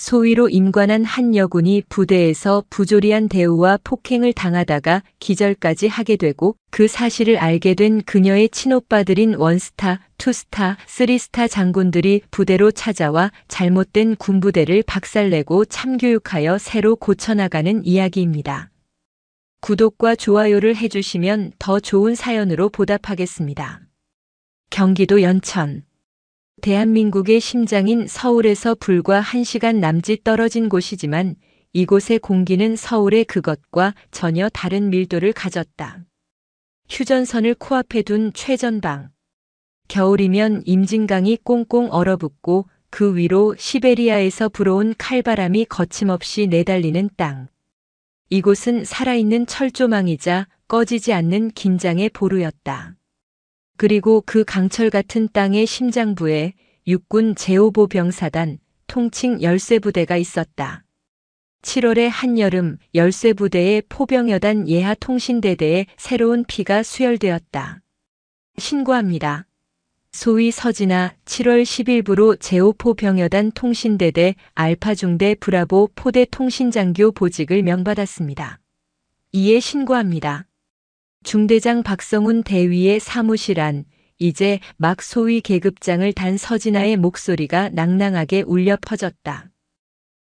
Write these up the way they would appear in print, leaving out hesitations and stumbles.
소위로 임관한 한 여군이 부대에서 부조리한 대우와 폭행을 당하다가 기절까지 하게 되고 그 사실을 알게 된 그녀의 친오빠들인 원스타, 투스타, 쓰리스타 장군들이 부대로 찾아와 잘못된 군부대를 박살내고 참교육하여 새로 고쳐나가는 이야기입니다. 구독과 좋아요를 해주시면 더 좋은 사연으로 보답하겠습니다. 경기도 연천. 대한민국의 심장인 서울에서 불과 1시간 남짓 떨어진 곳이지만 이곳의 공기는 서울의 그것과 전혀 다른 밀도를 가졌다. 휴전선을 코앞에 둔 최전방. 겨울이면 임진강이 꽁꽁 얼어붙고 그 위로 시베리아에서 불어온 칼바람이 거침없이 내달리는 땅. 이곳은 살아있는 철조망이자 꺼지지 않는 긴장의 보루였다. 그리고 그 강철 같은 땅의 심장부에 육군 제5보 병사단 통칭 열쇠부대가 있었다. 7월의 한여름 열쇠부대의 포병여단 예하통신대대에 새로운 피가 수혈되었다. 신고합니다. 소위 서진아 7월 10일부로 제5포 병여단 통신대대 알파중대 브라보 포대 통신장교 보직을 명받았습니다. 이에 신고합니다. 중대장 박성훈 대위의 사무실 안 이제 막 소위 계급장을 단 서진아의 목소리가 낭낭하게 울려 퍼졌다.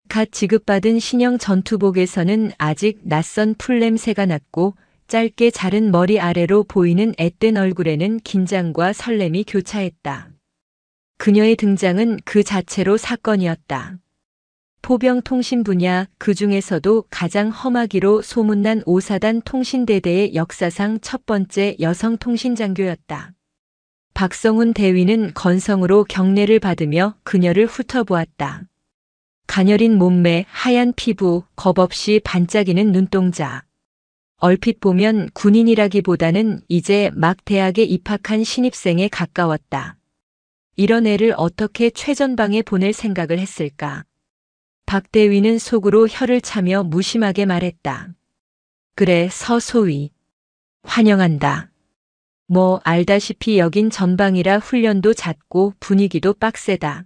갓 지급받은 신형 전투복에서는 아직 낯선 풀냄새가 났고 짧게 자른 머리 아래로 보이는 앳된 얼굴에는 긴장과 설렘이 교차했다. 그녀의 등장은 그 자체로 사건이었다. 포병 통신 분야 그 중에서도 가장 험하기로 소문난 5사단 통신대대의 역사상 첫 번째 여성 통신장교였다. 박성훈 대위는 건성으로 경례를 받으며 그녀를 훑어보았다. 가녀린 몸매, 하얀 피부, 겁없이 반짝이는 눈동자. 얼핏 보면 군인이라기보다는 이제 막 대학에 입학한 신입생에 가까웠다. 이런 애를 어떻게 최전방에 보낼 생각을 했을까? 박 대위는 속으로 혀를 차며 무심하게 말했다. 그래, 서소위. 환영한다. 뭐 알다시피 여긴 전방이라 훈련도 잦고 분위기도 빡세다.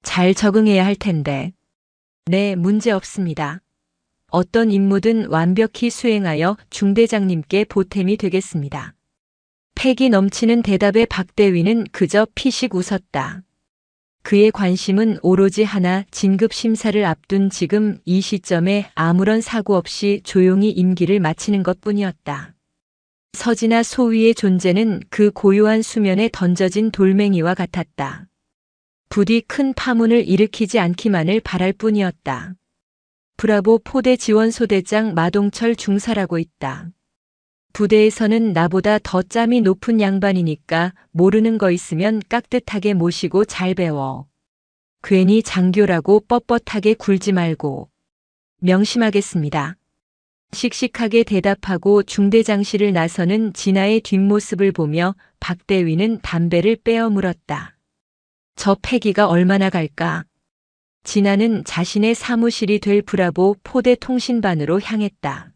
잘 적응해야 할 텐데. 네, 문제 없습니다. 어떤 임무든 완벽히 수행하여 중대장님께 보탬이 되겠습니다. 패기 넘치는 대답에 박 대위는 그저 피식 웃었다. 그의 관심은 오로지 하나, 진급 심사를 앞둔 지금 이 시점에 아무런 사고 없이 조용히 임기를 마치는 것뿐이었다. 서진아 소위의 존재는 그 고요한 수면에 던져진 돌멩이와 같았다. 부디 큰 파문을 일으키지 않기만을 바랄 뿐이었다. 브라보 포대 지원소대장 마동철 중사라고 있다. 부대에서는 나보다 더 짬이 높은 양반이니까 모르는 거 있으면 깍듯하게 모시고 잘 배워. 괜히 장교라고 뻣뻣하게 굴지 말고. 명심하겠습니다. 씩씩하게 대답하고 중대장실을 나서는 진아의 뒷모습을 보며 박 대위는 담배를 빼어 물었다. 저 패기가 얼마나 갈까? 진아는 자신의 사무실이 될 브라보 포대 통신반으로 향했다.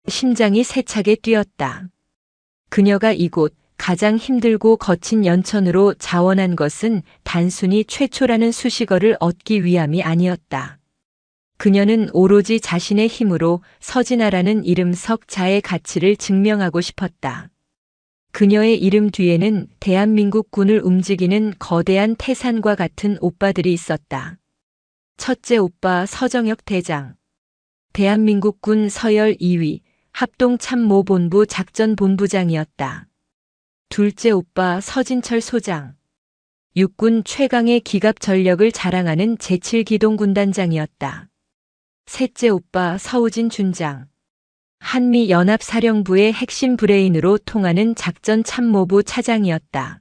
심장이 세차게 뛰었다. 그녀가 이곳 가장 힘들고 거친 연천으로 자원한 것은 단순히 최초라는 수식어를 얻기 위함이 아니었다. 그녀는 오로지 자신의 힘으로 서진아라는 이름 석자의 가치를 증명하고 싶었다. 그녀의 이름 뒤에는 대한민국 군을 움직이는 거대한 태산과 같은 오빠들이 있었다. 첫째 오빠 서정혁 대장. 대한민국 군 서열 2위, 합동참모본부 작전본부장이었다. 둘째 오빠 서진철 소장. 육군 최강의 기갑 전력을 자랑하는 제7기동군단장이었다. 셋째 오빠 서우진 준장. 한미연합사령부의 핵심 브레인으로 통하는 작전참모부 차장이었다.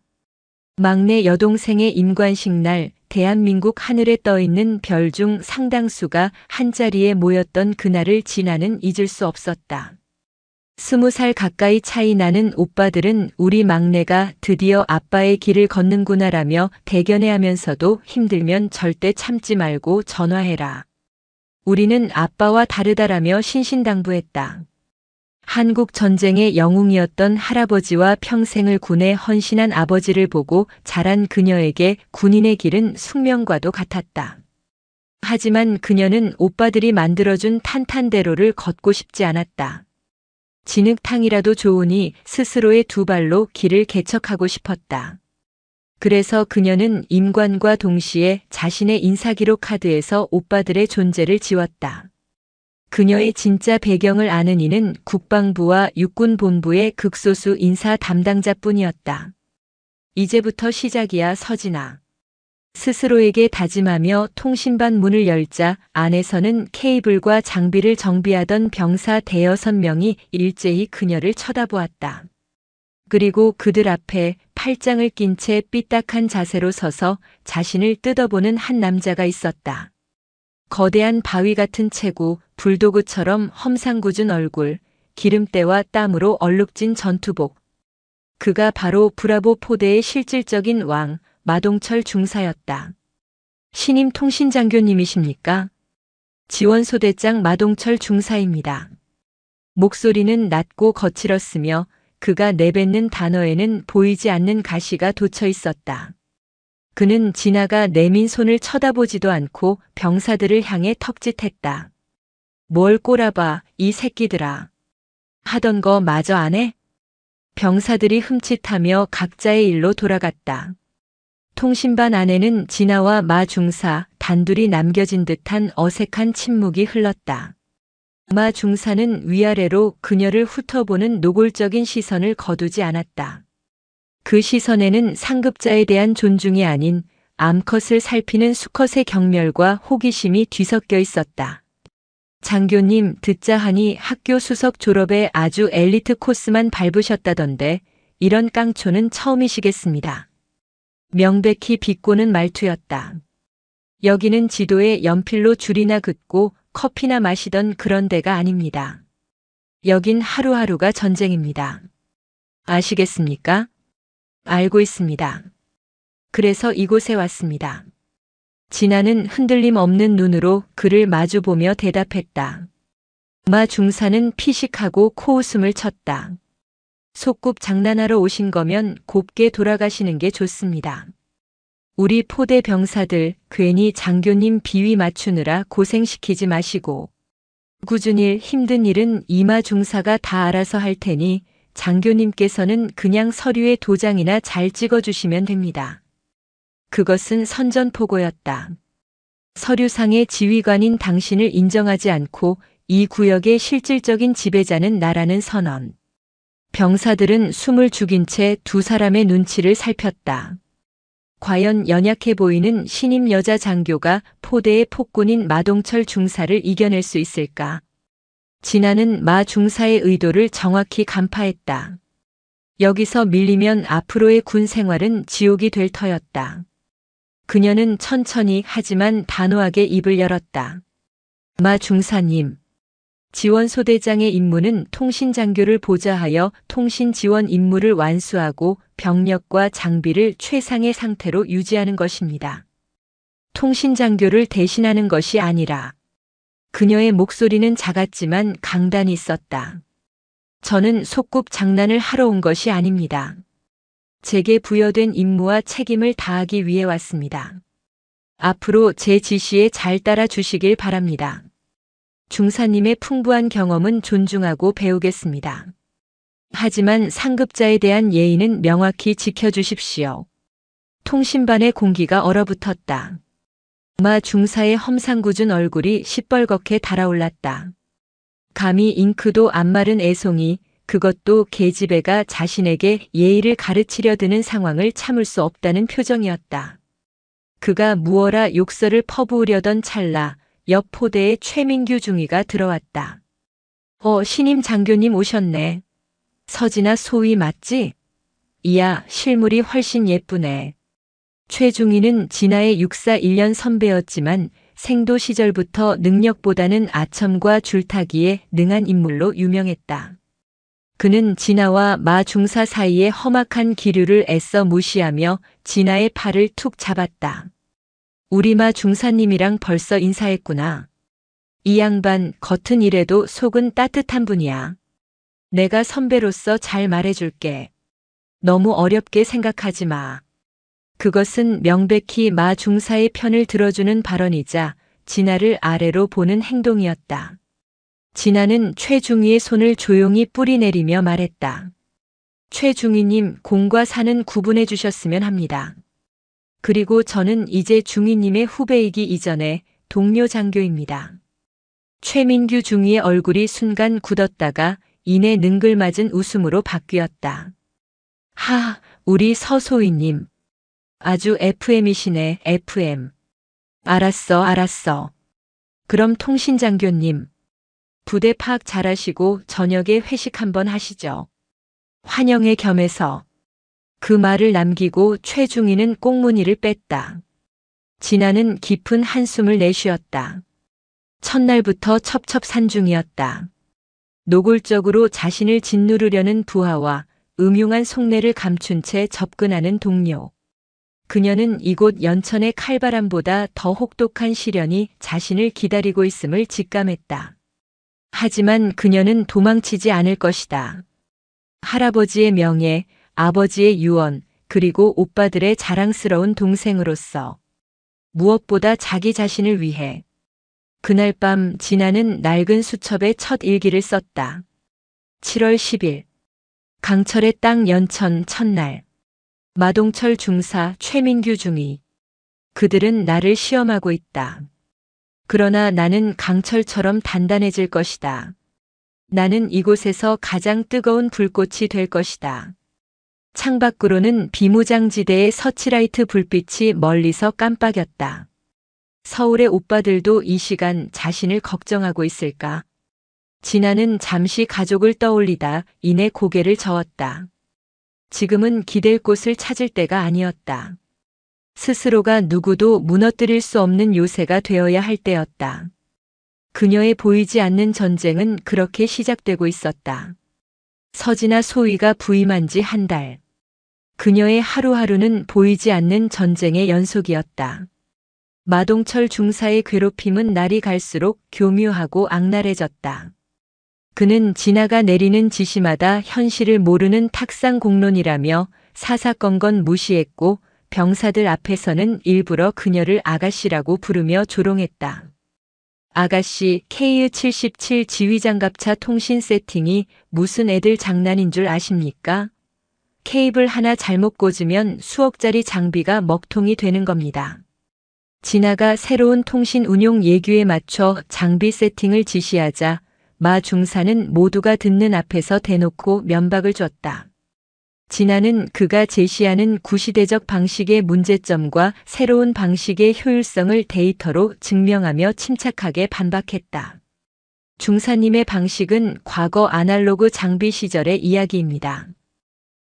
막내 여동생의 임관식 날 대한민국 하늘에 떠있는 별 중 상당수가 한자리에 모였던 그날을 진아는 잊을 수 없었다. 20살 가까이 차이 나는 오빠들은 우리 막내가 드디어 아빠의 길을 걷는구나라며 대견해하면서도 힘들면 절대 참지 말고 전화해라. 우리는 아빠와 다르다라며 신신당부했다. 한국 전쟁의 영웅이었던 할아버지와 평생을 군에 헌신한 아버지를 보고 자란 그녀에게 군인의 길은 숙명과도 같았다. 하지만 그녀는 오빠들이 만들어준 탄탄대로를 걷고 싶지 않았다. 진흙탕이라도 좋으니 스스로의 두 발로 길을 개척하고 싶었다. 그래서 그녀는 임관과 동시에 자신의 인사기록 카드에서 오빠들의 존재를 지웠다. 그녀의 진짜 배경을 아는 이는 국방부와 육군본부의 극소수 인사 담당자뿐이었다. 이제부터 시작이야, 서진아. 스스로에게 다짐하며 통신반 문을 열자 안에서는 케이블과 장비를 정비하던 병사 대여섯 명이 일제히 그녀를 쳐다보았다. 그리고 그들 앞에 팔짱을 낀 채 삐딱한 자세로 서서 자신을 뜯어보는 한 남자가 있었다. 거대한 바위 같은 체구, 불도그처럼 험상궂은 얼굴, 기름때와 땀으로 얼룩진 전투복. 그가 바로 브라보 포대의 실질적인 왕, 마동철 중사였다. 신임 통신장교님이십니까? 지원소대장 마동철 중사입니다. 목소리는 낮고 거칠었으며 그가 내뱉는 단어에는 보이지 않는 가시가 돋쳐 있었다. 그는 진아가 내민 손을 쳐다보지도 않고 병사들을 향해 턱짓했다. 뭘 꼬라봐, 이 새끼들아. 하던 거 마저 안 해? 병사들이 흠칫하며 각자의 일로 돌아갔다. 통신반 안에는 진아와 마 중사 단둘이 남겨진 듯한 어색한 침묵이 흘렀다. 마 중사는 위아래로 그녀를 훑어보는 노골적인 시선을 거두지 않았다. 그 시선에는 상급자에 대한 존중이 아닌 암컷을 살피는 수컷의 경멸과 호기심이 뒤섞여 있었다. 장교님, 듣자 하니 학교 수석 졸업에 아주 엘리트 코스만 밟으셨다던데 이런 깡초는 처음이시겠습니다. 명백히 비꼬는 말투였다. 여기는 지도에 연필로 줄이나 긋고 커피나 마시던 그런 데가 아닙니다. 여긴 하루하루가 전쟁입니다. 아시겠습니까? 알고 있습니다. 그래서 이곳에 왔습니다. 진아는 흔들림 없는 눈으로 그를 마주보며 대답했다. 마 중사는 피식하고 코웃음을 쳤다. 속굽 장난하러 오신 거면 곱게 돌아가시는 게 좋습니다. 우리 포대 병사들 괜히 장교님 비위 맞추느라 고생시키지 마시고 꾸준일 힘든 일은 이마 중사가 다 알아서 할 테니 장교님께서는 그냥 서류에 도장이나 잘 찍어주시면 됩니다. 그것은 선전포고였다. 서류상의 지휘관인 당신을 인정하지 않고 이 구역의 실질적인 지배자는 나라는 선언. 병사들은 숨을 죽인 채 두 사람의 눈치를 살폈다. 과연 연약해 보이는 신임 여자 장교가 포대의 폭군인 마동철 중사를 이겨낼 수 있을까? 진아는 마 중사의 의도를 정확히 간파했다. 여기서 밀리면 앞으로의 군 생활은 지옥이 될 터였다. 그녀는 천천히 하지만 단호하게 입을 열었다. 마 중사님. 지원소대장의 임무는 통신장교를 보좌하여 통신지원 임무를 완수하고 병력과 장비를 최상의 상태로 유지하는 것입니다. 통신장교를 대신하는 것이 아니라. 그녀의 목소리는 작았지만 강단이 있었다. 저는 속굽 장난을 하러 온 것이 아닙니다. 제게 부여된 임무와 책임을 다하기 위해 왔습니다. 앞으로 제 지시에 잘 따라 주시길 바랍니다. 중사님의 풍부한 경험은 존중하고 배우겠습니다. 하지만 상급자에 대한 예의는 명확히 지켜주십시오. 통신반의 공기가 얼어붙었다. 마 중사의 험상궂은 얼굴이 시뻘겋게 달아올랐다. 감히 잉크도 안 마른 애송이, 그것도 계집애가 자신에게 예의를 가르치려 드는 상황을 참을 수 없다는 표정이었다. 그가 무어라 욕설을 퍼부으려던 찰나 옆 포대의 최민규 중위가 들어왔다. 신임 장교님 오셨네. 서진아 소위 맞지? 이야, 실물이 훨씬 예쁘네. 최중위는 진아의 육사 1년 선배였지만 생도 시절부터 능력보다는 아첨과 줄타기에 능한 인물로 유명했다. 그는 진아와 마 중사 사이의 험악한 기류를 애써 무시하며 진아의 팔을 툭 잡았다. 우리 마 중사님이랑 벌써 인사했구나. 이 양반 겉은 이래도 속은 따뜻한 분이야. 내가 선배로서 잘 말해줄게. 너무 어렵게 생각하지 마. 그것은 명백히 마 중사의 편을 들어주는 발언이자 진아를 아래로 보는 행동이었다. 진아는 최중희의 손을 조용히 뿌리내리며 말했다. 최중희님, 공과 사는 구분해 주셨으면 합니다. 그리고 저는 이제 중희님의 후배이기 이전에 동료 장교입니다. 최민규 중위의 얼굴이 순간 굳었다가 이내 능글맞은 웃음으로 바뀌었다. 하, 우리 서소희님. 아주 FM이시네, FM. 알았어. 그럼 통신장교님. 부대 파악 잘하시고 저녁에 회식 한번 하시죠. 환영회 겸해서. 그 말을 남기고 최중희는 꽁무니를 뺐다. 진아는 깊은 한숨을 내쉬었다. 첫날부터 첩첩산중이었다. 노골적으로 자신을 짓누르려는 부하와 음흉한 속내를 감춘 채 접근하는 동료. 그녀는 이곳 연천의 칼바람보다 더 혹독한 시련이 자신을 기다리고 있음을 직감했다. 하지만 그녀는 도망치지 않을 것이다. 할아버지의 명예, 아버지의 유언, 그리고 오빠들의 자랑스러운 동생으로서. 무엇보다 자기 자신을 위해. 그날 밤 진아는 낡은 수첩에 첫 일기를 썼다. 7월 10일. 강철의 땅 연천 첫날. 마동철 중사, 최민규 중위. 그들은 나를 시험하고 있다. 그러나 나는 강철처럼 단단해질 것이다. 나는 이곳에서 가장 뜨거운 불꽃이 될 것이다. 창밖으로는 비무장지대의 서치라이트 불빛이 멀리서 깜빡였다. 서울의 오빠들도 이 시간 자신을 걱정하고 있을까? 진아는 잠시 가족을 떠올리다 이내 고개를 저었다. 지금은 기댈 곳을 찾을 때가 아니었다. 스스로가 누구도 무너뜨릴 수 없는 요새가 되어야 할 때였다. 그녀의 보이지 않는 전쟁은 그렇게 시작되고 있었다. 서진아 소희가 부임한 지 한 달. 그녀의 하루하루는 보이지 않는 전쟁의 연속이었다. 마동철 중사의 괴롭힘은 날이 갈수록 교묘하고 악랄해졌다. 그는 진아가 내리는 지시마다 현실을 모르는 탁상 공론이라며 사사건건 무시했고 병사들 앞에서는 일부러 그녀를 아가씨라고 부르며 조롱했다. 아가씨, KU-77 지휘장갑차 통신 세팅이 무슨 애들 장난인 줄 아십니까? 케이블 하나 잘못 꽂으면 수억짜리 장비가 먹통이 되는 겁니다. 진아가 새로운 통신 운용 예규에 맞춰 장비 세팅을 지시하자 마 중사는 모두가 듣는 앞에서 대놓고 면박을 줬다. 진아는 그가 제시하는 구시대적 방식의 문제점과 새로운 방식의 효율성을 데이터로 증명하며 침착하게 반박했다. 중사님의 방식은 과거 아날로그 장비 시절의 이야기입니다.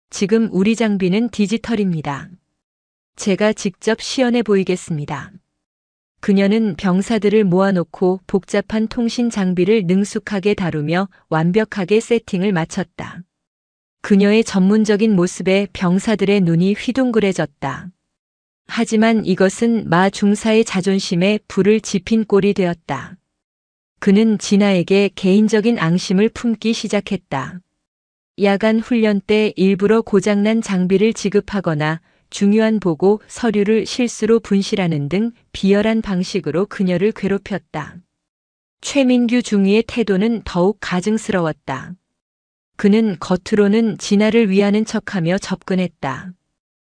지금 우리 장비는 디지털입니다. 제가 직접 시연해 보이겠습니다. 그녀는 병사들을 모아놓고 복잡한 통신 장비를 능숙하게 다루며 완벽하게 세팅을 마쳤다. 그녀의 전문적인 모습에 병사들의 눈이 휘둥그레졌다. 하지만 이것은 마 중사의 자존심에 불을 지핀 꼴이 되었다. 그는 진아에게 개인적인 앙심을 품기 시작했다. 야간 훈련 때 일부러 고장난 장비를 지급하거나 중요한 보고 서류를 실수로 분실하는 등 비열한 방식으로 그녀를 괴롭혔다. 최민규 중위의 태도는 더욱 가증스러웠다. 그는 겉으로는 진아를 위하는 척하며 접근했다.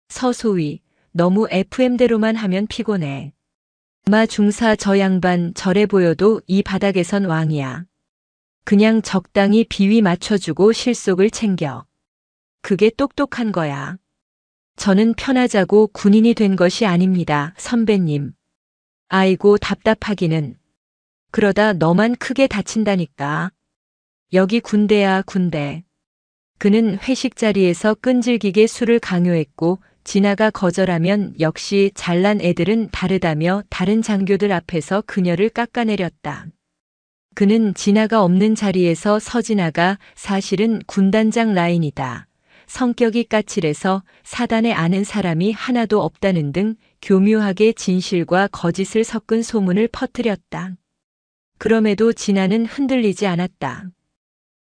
서소희, 너무 FM대로만 하면 피곤해. 마 중사 저 양반 저래 보여도 이 바닥에선 왕이야. 그냥 적당히 비위 맞춰주고 실속을 챙겨. 그게 똑똑한 거야. 저는 편하자고 군인이 된 것이 아닙니다, 선배님. 아이고 답답하기는. 그러다 너만 크게 다친다니까. 여기 군대야, 군대. 그는 회식 자리에서 끈질기게 술을 강요했고 진아가 거절하면 역시 잘난 애들은 다르다며 다른 장교들 앞에서 그녀를 깎아내렸다. 그는 진아가 없는 자리에서 서진아가 사실은 군단장 라인이다. 성격이 까칠해서 사단에 아는 사람이 하나도 없다는 등 교묘하게 진실과 거짓을 섞은 소문을 퍼뜨렸다. 그럼에도 진아는 흔들리지 않았다.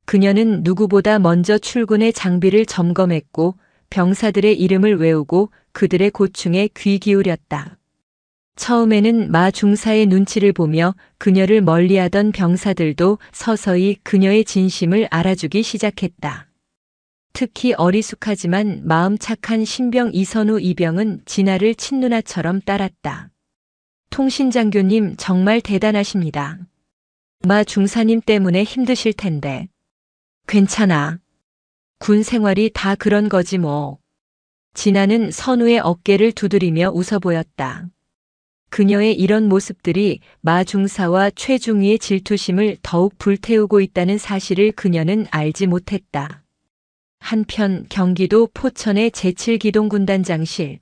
그녀는 누구보다 먼저 출군의 장비를 점검했고 병사들의 이름을 외우고 그들의 고충에 귀 기울였다. 처음에는 마 중사의 눈치를 보며 그녀를 멀리하던 병사들도 서서히 그녀의 진심을 알아주기 시작했다. 특히 어리숙하지만 마음 착한 신병 이선우 이병은 진아를 친누나처럼 따랐다. 통신장교님 정말 대단하십니다. 마 중사님 때문에 힘드실 텐데. 괜찮아. 군 생활이 다 그런 거지 뭐. 진아는 선우의 어깨를 두드리며 웃어 보였다. 그녀의 이런 모습들이 마 중사와 최중위의 질투심을 더욱 불태우고 있다는 사실을 그녀는 알지 못했다. 한편 경기도 포천의 제7기동군단장실.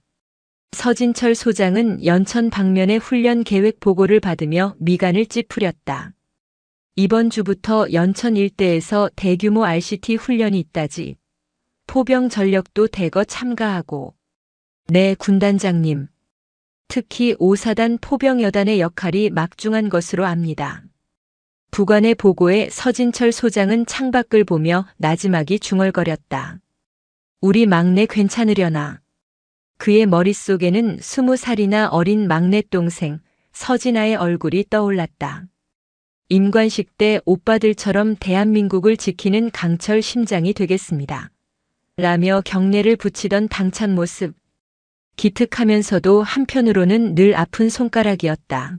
서진철 소장은 연천 방면의 훈련 계획 보고를 받으며 미간을 찌푸렸다. 이번 주부터 연천 일대에서 대규모 RCT 훈련이 있다지. 포병 전력도 대거 참가하고. 네, 군단장님. 특히 5사단 포병여단의 역할이 막중한 것으로 압니다. 부관의 보고에 서진철 소장은 창밖을 보며 나지막이 중얼거렸다. 우리 막내 괜찮으려나. 그의 머릿속에는 20살이나 어린 막내 동생 서진아의 얼굴이 떠올랐다. 임관식 때 오빠들처럼 대한민국을 지키는 강철 심장이 되겠습니다. 라며 경례를 붙이던 당찬 모습. 기특하면서도 한편으로는 늘 아픈 손가락이었다.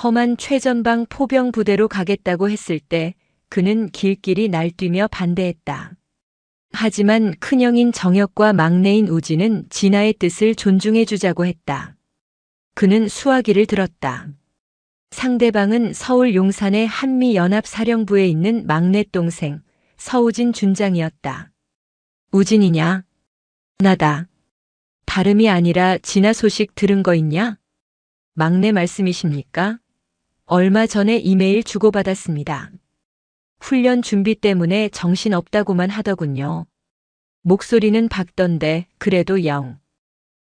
험한 최전방 포병 부대로 가겠다고 했을 때 그는 길길이 날뛰며 반대했다. 하지만 큰형인 정혁과 막내인 우진은 진아의 뜻을 존중해 주자고 했다. 그는 수화기를 들었다. 상대방은 서울 용산의 한미연합사령부에 있는 막내 동생 서우진 준장이었다. 우진이냐? 나다. 다름이 아니라 진아 소식 들은 거 있냐? 막내 말씀이십니까? 얼마 전에 이메일 주고받았습니다. 훈련 준비 때문에 정신없다고만 하더군요. 목소리는 밝던데 그래도 영.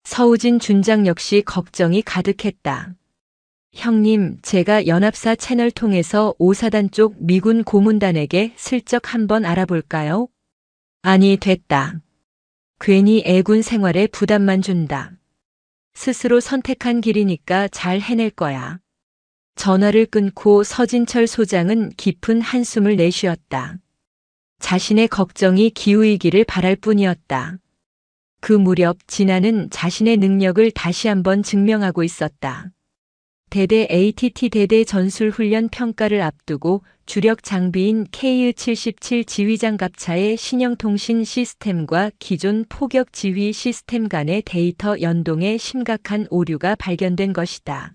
서우진 준장 역시 걱정이 가득했다. 형님, 제가 연합사 채널 통해서 5사단 쪽 미군 고문단에게 슬쩍 한번 알아볼까요? 아니, 됐다. 괜히 애군 생활에 부담만 준다. 스스로 선택한 길이니까 잘 해낼 거야. 전화를 끊고 서진철 소장은 깊은 한숨을 내쉬었다. 자신의 걱정이 기우이기를 바랄 뿐이었다. 그 무렵 진아는 자신의 능력을 다시 한번 증명하고 있었다. 대대 ATT 대대 전술훈련 평가를 앞두고 주력 장비인 KU-77 지휘장갑차의 신형통신 시스템과 기존 포격 지휘 시스템 간의 데이터 연동에 심각한 오류가 발견된 것이다.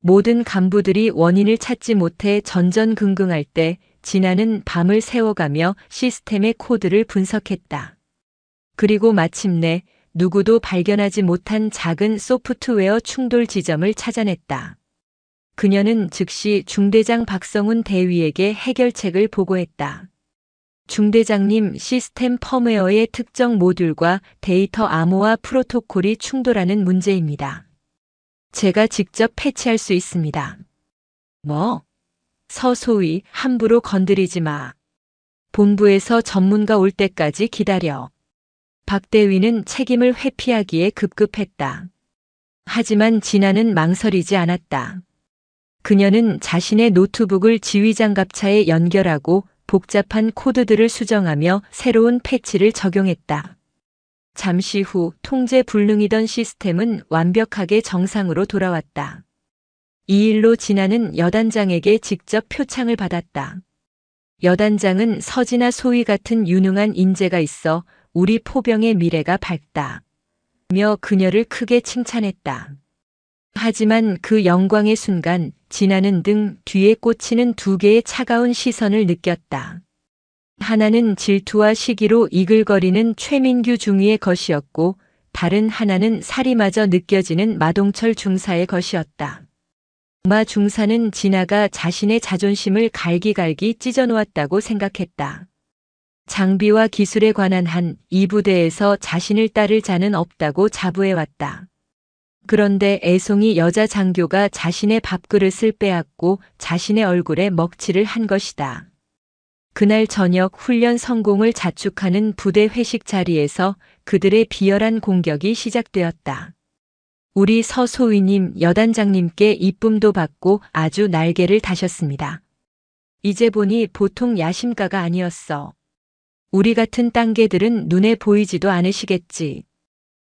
모든 간부들이 원인을 찾지 못해 전전긍긍할 때 진아는 밤을 새워가며 시스템의 코드를 분석했다. 그리고 마침내 누구도 발견하지 못한 작은 소프트웨어 충돌 지점을 찾아냈다. 그녀는 즉시 중대장 박성훈 대위에게 해결책을 보고했다. 중대장님, 시스템 펌웨어의 특정 모듈과 데이터 암호화 프로토콜이 충돌하는 문제입니다. 제가 직접 패치할 수 있습니다. 뭐? 서소위, 함부로 건드리지 마. 본부에서 전문가 올 때까지 기다려. 박 대위는 책임을 회피하기에 급급했다. 하지만 진아는 망설이지 않았다. 그녀는 자신의 노트북을 지휘장갑차에 연결하고 복잡한 코드들을 수정하며 새로운 패치를 적용했다. 잠시 후 통제 불능이던 시스템은 완벽하게 정상으로 돌아왔다. 이 일로 진아는 여단장에게 직접 표창을 받았다. 여단장은 서진아 소위 같은 유능한 인재가 있어 우리 포병의 미래가 밝다. 며 그녀를 크게 칭찬했다. 하지만 그 영광의 순간 진아는 등 뒤에 꽂히는 두 개의 차가운 시선을 느꼈다. 하나는 질투와 시기로 이글거리는 최민규 중위의 것이었고 다른 하나는 살이마저 느껴지는 마동철 중사의 것이었다. 마 중사는 진아가 자신의 자존심을 갈기갈기 찢어놓았다고 생각했다. 장비와 기술에 관한 한 이 부대에서 자신을 따를 자는 없다고 자부해왔다. 그런데 애송이 여자 장교가 자신의 밥그릇을 빼앗고 자신의 얼굴에 먹칠을 한 것이다. 그날 저녁 훈련 성공을 자축하는 부대 회식 자리에서 그들의 비열한 공격이 시작되었다. 우리 서소위님 여단장님께 이쁨도 받고 아주 날개를 다셨습니다. 이제 보니 보통 야심가가 아니었어. 우리 같은 땅개들은 눈에 보이지도 않으시겠지.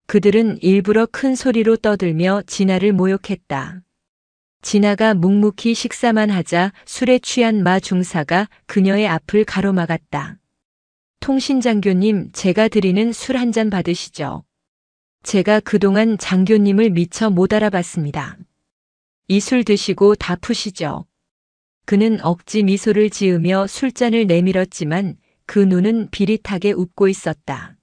그들은 일부러 큰 소리로 떠들며 진아를 모욕했다. 진아가 묵묵히 식사만 하자 술에 취한 마 중사가 그녀의 앞을 가로막았다. 통신장교님, 제가 드리는 술 한 잔 받으시죠. 제가 그동안 장교님을 미처 못 알아봤습니다. 이 술 드시고 다 푸시죠. 그는 억지 미소를 지으며 술잔을 내밀었지만 그 눈은 비릿하게 웃고 있었다.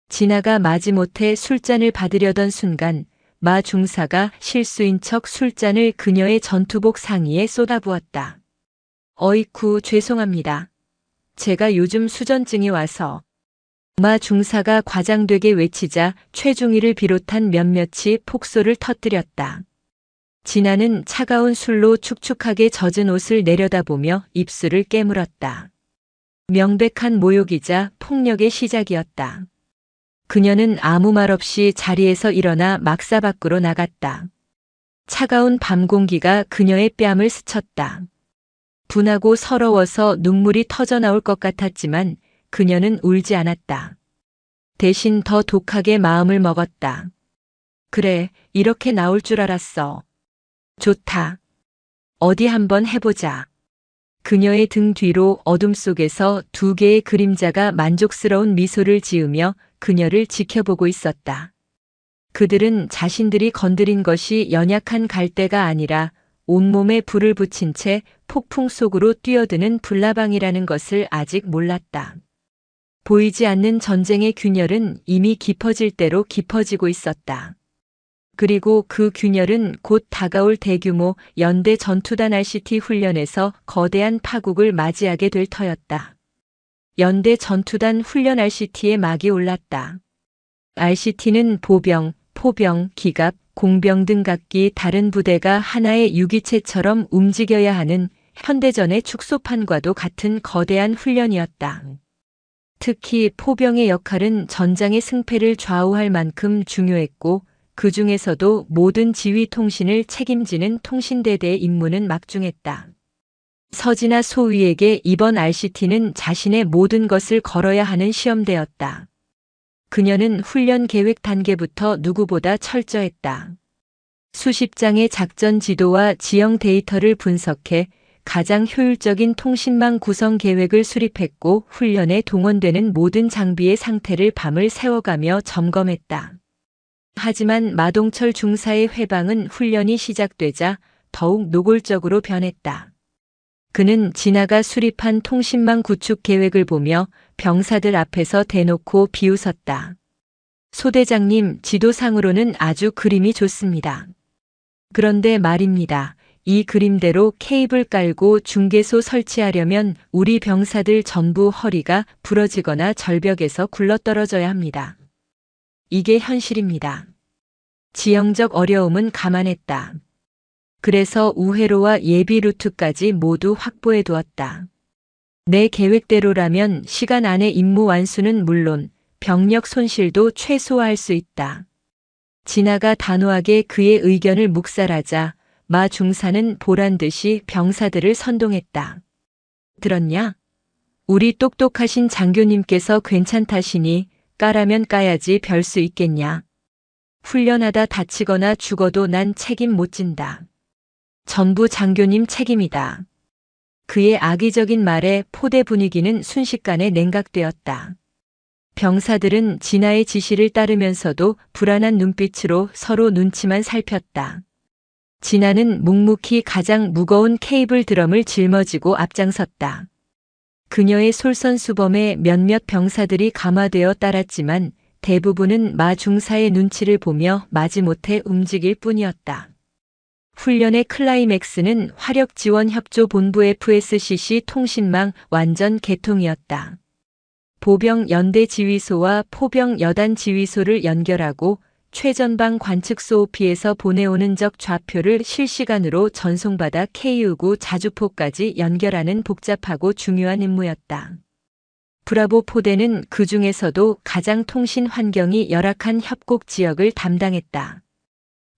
진아가 마지못해 술잔을 받으려던 순간 마 중사가 실수인 척 술잔을 그녀의 전투복 상의에 쏟아부었다. 어이쿠, 죄송합니다. 제가 요즘 수전증이 와서. 마 중사가 과장되게 외치자 최중희를 비롯한 몇몇이 폭소를 터뜨렸다. 진아는 차가운 술로 축축하게 젖은 옷을 내려다보며 입술을 깨물었다. 명백한 모욕이자 폭력의 시작이었다. 그녀는 아무 말 없이 자리에서 일어나 막사 밖으로 나갔다. 차가운 밤 공기가 그녀의 뺨을 스쳤다. 분하고 서러워서 눈물이 터져나올 것 같았지만 그녀는 울지 않았다. 대신 더 독하게 마음을 먹었다. 그래, 이렇게 나올 줄 알았어. 좋다. 어디 한번 해보자. 그녀의 등 뒤로 어둠 속에서 두 개의 그림자가 만족스러운 미소를 지으며 그녀를 지켜보고 있었다. 그들은 자신들이 건드린 것이 연약한 갈대가 아니라 온몸에 불을 붙인 채 폭풍 속으로 뛰어드는 불나방이라는 것을 아직 몰랐다. 보이지 않는 전쟁의 균열은 이미 깊어질 대로 깊어지고 있었다. 그리고 그 균열은 곧 다가올 대규모 연대 전투단 RCT 훈련에서 거대한 파국을 맞이하게 될 터였다. 연대 전투단 훈련 RCT의 막이 올랐다. RCT는 보병, 포병, 기갑, 공병 등 각기 다른 부대가 하나의 유기체처럼 움직여야 하는 현대전의 축소판과도 같은 거대한 훈련이었다. 특히 포병의 역할은 전장의 승패를 좌우할 만큼 중요했고 그 중에서도 모든 지휘 통신을 책임지는 통신대대의 임무는 막중했다. 서진아 소위에게 이번 RCT는 자신의 모든 것을 걸어야 하는 시험대였다. 그녀는 훈련 계획 단계부터 누구보다 철저했다. 수십 장의 작전 지도와 지형 데이터를 분석해 가장 효율적인 통신망 구성 계획을 수립했고 훈련에 동원되는 모든 장비의 상태를 밤을 새워가며 점검했다. 하지만 마동철 중사의 회방은 훈련이 시작되자 더욱 노골적으로 변했다. 그는 진아가 수립한 통신망 구축 계획을 보며 병사들 앞에서 대놓고 비웃었다. 소대장님, 지도상으로는 아주 그림이 좋습니다. 그런데 말입니다. 이 그림대로 케이블 깔고 중계소 설치하려면 우리 병사들 전부 허리가 부러지거나 절벽에서 굴러떨어져야 합니다. 이게 현실입니다. 지형적 어려움은 감안했다. 그래서 우회로와 예비 루트까지 모두 확보해 두었다. 내 계획대로라면 시간 안에 임무 완수는 물론 병력 손실도 최소화할 수 있다. 진아가 단호하게 그의 의견을 묵살하자 마 중사는 보란듯이 병사들을 선동했다. 들었냐? 우리 똑똑하신 장교님께서 괜찮다시니 까라면 까야지 별 수 있겠냐. 훈련하다 다치거나 죽어도 난 책임 못 진다. 전부 장교님 책임이다. 그의 악의적인 말에 포대 분위기는 순식간에 냉각되었다. 병사들은 진아의 지시를 따르면서도 불안한 눈빛으로 서로 눈치만 살폈다. 진아는 묵묵히 가장 무거운 케이블 드럼을 짊어지고 앞장섰다. 그녀의 솔선수범에 몇몇 병사들이 감화되어 따랐지만 대부분은 마 중사의 눈치를 보며 마지못해 움직일 뿐이었다. 훈련의 클라이맥스는 화력지원협조본부 FSCC 통신망 완전 개통이었다. 보병 연대 지휘소와 포병 여단 지휘소를 연결하고 최전방 관측소 OP에서 보내오는 적 좌표를 실시간으로 전송받아 K-5 자주포까지 연결하는 복잡하고 중요한 임무였다. 브라보 포대는 그 중에서도 가장 통신 환경이 열악한 협곡 지역을 담당했다.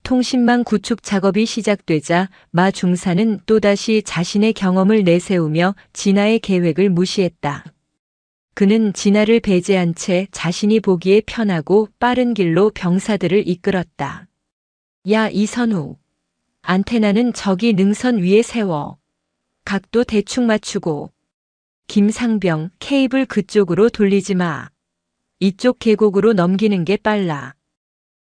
통신망 구축 작업이 시작되자 마 중사는 또다시 자신의 경험을 내세우며 진아의 계획을 무시했다. 그는 진아를 배제한 채 자신이 보기에 편하고 빠른 길로 병사들을 이끌었다. 야, 이선우. 안테나는 저기 능선 위에 세워. 각도 대충 맞추고. 김상병, 케이블 그쪽으로 돌리지 마. 이쪽 계곡으로 넘기는 게 빨라.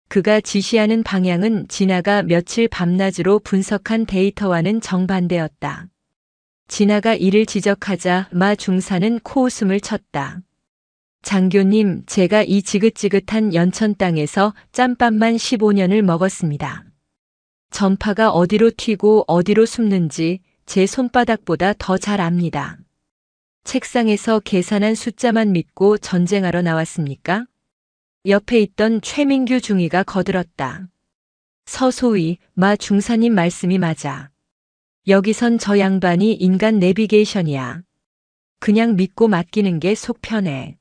그가 지시하는 방향은 진아가 며칠 밤낮으로 분석한 데이터와는 정반대였다. 진아가 이를 지적하자 마 중사는 코웃음을 쳤다. 장교님, 제가 이 지긋지긋한 연천 땅에서 짬밥만 15년을 먹었습니다. 전파가 어디로 튀고 어디로 숨는지 제 손바닥보다 더 잘 압니다. 책상에서 계산한 숫자만 믿고 전쟁하러 나왔습니까? 옆에 있던 최민규 중위가 거들었다. 서소위, 마 중사님 말씀이 맞아. 여기선 저 양반이 인간 내비게이션이야. 그냥 믿고 맡기는 게 속 편해.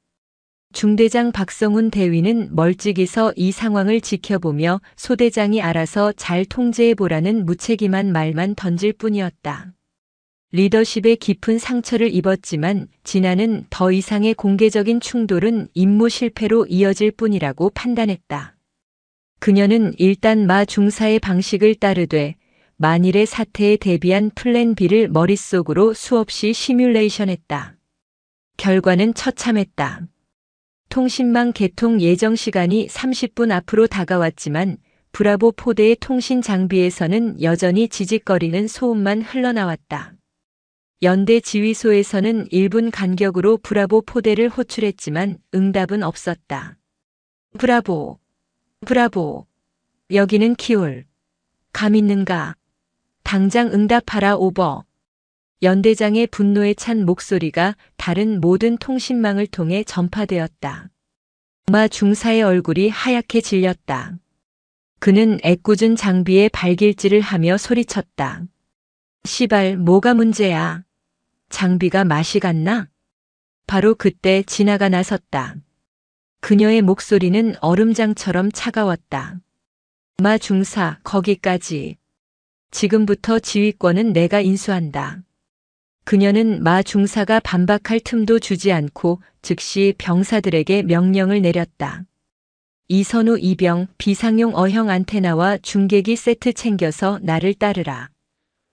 중대장 박성훈 대위는 멀찍이서 이 상황을 지켜보며 소대장이 알아서 잘 통제해보라는 무책임한 말만 던질 뿐이었다. 리더십에 깊은 상처를 입었지만 진아는 더 이상의 공개적인 충돌은 임무 실패로 이어질 뿐이라고 판단했다. 그녀는 일단 마 중사의 방식을 따르되 만일의 사태에 대비한 플랜 B를 머릿속으로 수없이 시뮬레이션했다. 결과는 처참했다. 통신망 개통 예정 시간이 30분 앞으로 다가왔지만 브라보 포대의 통신 장비에서는 여전히 지직거리는 소음만 흘러나왔다. 연대 지휘소에서는 1분 간격으로 브라보 포대를 호출했지만 응답은 없었다. 브라보, 브라보, 여기는 키울. 감 있는가? 당장 응답하라 오버. 연대장의 분노에 찬 목소리가 다른 모든 통신망을 통해 전파되었다. 마 중사의 얼굴이 하얗게 질렸다. 그는 애꿎은 장비에 발길질을 하며 소리쳤다. 시발, 뭐가 문제야? 장비가 맛이 갔나? 바로 그때 진아가 나섰다. 그녀의 목소리는 얼음장처럼 차가웠다. 마 중사, 거기까지. 지금부터 지휘권은 내가 인수한다. 그녀는 마 중사가 반박할 틈도 주지 않고 즉시 병사들에게 명령을 내렸다. 이선우 이병, 비상용 어형 안테나와 중계기 세트 챙겨서 나를 따르라.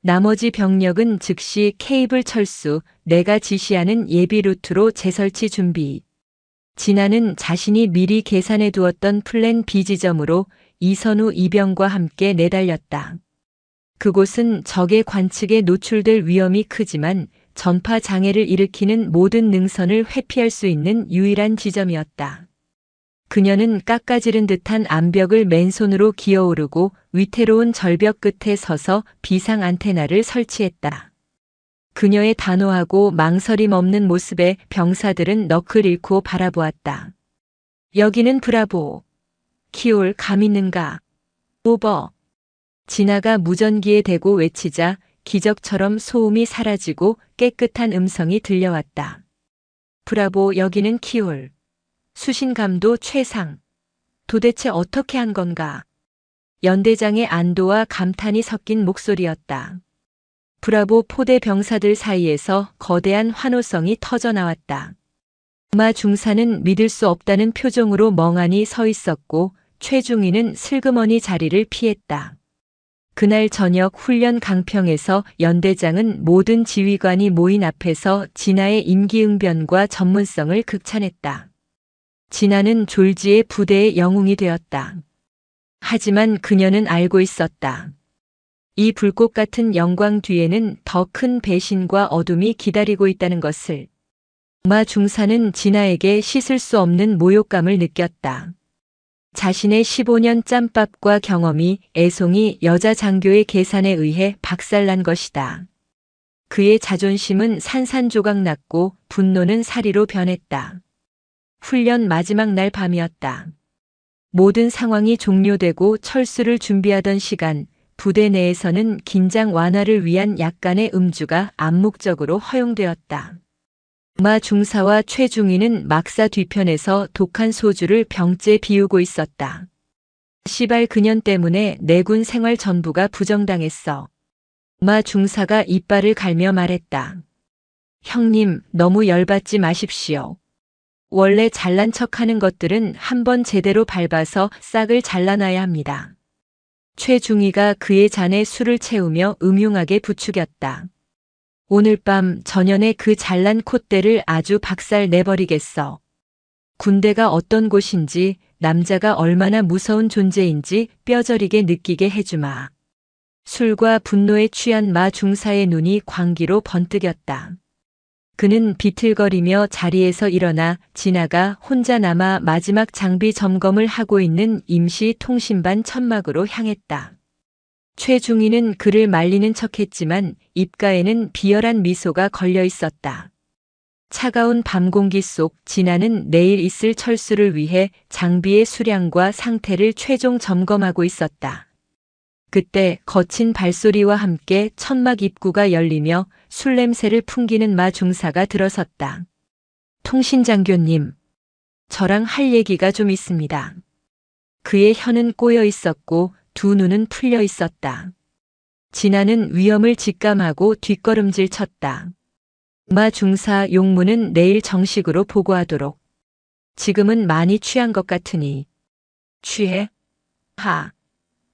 나머지 병력은 즉시 케이블 철수, 내가 지시하는 예비 루트로 재설치 준비. 진아는 자신이 미리 계산해 두었던 플랜 B 지점으로 이선우 이병과 함께 내달렸다. 그곳은 적의 관측에 노출될 위험이 크지만 전파 장애를 일으키는 모든 능선을 회피할 수 있는 유일한 지점이었다. 그녀는 깎아지른 듯한 암벽을 맨손으로 기어오르고 위태로운 절벽 끝에 서서 비상 안테나를 설치했다. 그녀의 단호하고 망설임 없는 모습에 병사들은 넋을 잃고 바라보았다. 여기는 브라보. 키올, 감 있는가? 오버. 진아가 무전기에 대고 외치자 기적처럼 소음이 사라지고 깨끗한 음성이 들려왔다. 브라보, 여기는 키올. 수신감도 최상. 도대체 어떻게 한 건가? 연대장의 안도와 감탄이 섞인 목소리였다. 브라보 포대 병사들 사이에서 거대한 환호성이 터져나왔다. 마 중사는 믿을 수 없다는 표정으로 멍하니 서 있었고 최중위는 슬그머니 자리를 피했다. 그날 저녁 훈련 강평에서 연대장은 모든 지휘관이 모인 앞에서 진아의 임기응변과 전문성을 극찬했다. 진아는 졸지의 부대의 영웅이 되었다. 하지만 그녀는 알고 있었다. 이 불꽃 같은 영광 뒤에는 더 큰 배신과 어둠이 기다리고 있다는 것을. 마 중사는 진아에게 씻을 수 없는 모욕감을 느꼈다. 자신의 15년 짬밥과 경험이 애송이 여자 장교의 계산에 의해 박살난 것이다. 그의 자존심은 산산조각 났고 분노는 사리로 변했다. 훈련 마지막 날 밤이었다. 모든 상황이 종료되고 철수를 준비하던 시간, 부대 내에서는 긴장 완화를 위한 약간의 음주가 암묵적으로 허용되었다. 마 중사와 최중위는 막사 뒤편에서 독한 소주를 병째 비우고 있었다. 시발 그년 때문에 내군 생활 전부가 부정당했어. 마 중사가 이빨을 갈며 말했다. 형님, 너무 열받지 마십시오. 원래 잘난 척하는 것들은 한번 제대로 밟아서 싹을 잘라놔야 합니다. 최중희가 그의 잔에 술을 채우며 음흉하게 부추겼다. 오늘 밤 전현의 그 잘난 콧대를 아주 박살 내버리겠어. 군대가 어떤 곳인지, 남자가 얼마나 무서운 존재인지 뼈저리게 느끼게 해주마. 술과 분노에 취한 마 중사의 눈이 광기로 번뜩였다. 그는 비틀거리며 자리에서 일어나 지나가 혼자 남아 마지막 장비 점검을 하고 있는 임시 통신반 천막으로 향했다. 최중희는 그를 말리는 척했지만 입가에는 비열한 미소가 걸려 있었다. 차가운 밤 공기 속 진아는 내일 있을 철수를 위해 장비의 수량과 상태를 최종 점검하고 있었다. 그때 거친 발소리와 함께 천막 입구가 열리며 술 냄새를 풍기는 마 중사가 들어섰다. 통신장교님, 저랑 할 얘기가 좀 있습니다. 그의 혀는 꼬여 있었고 두 눈은 풀려 있었다. 진아는 위험을 직감하고 뒷걸음질 쳤다. 마 중사 용무는 내일 정식으로 보고하도록. 지금은 많이 취한 것 같으니. 취해?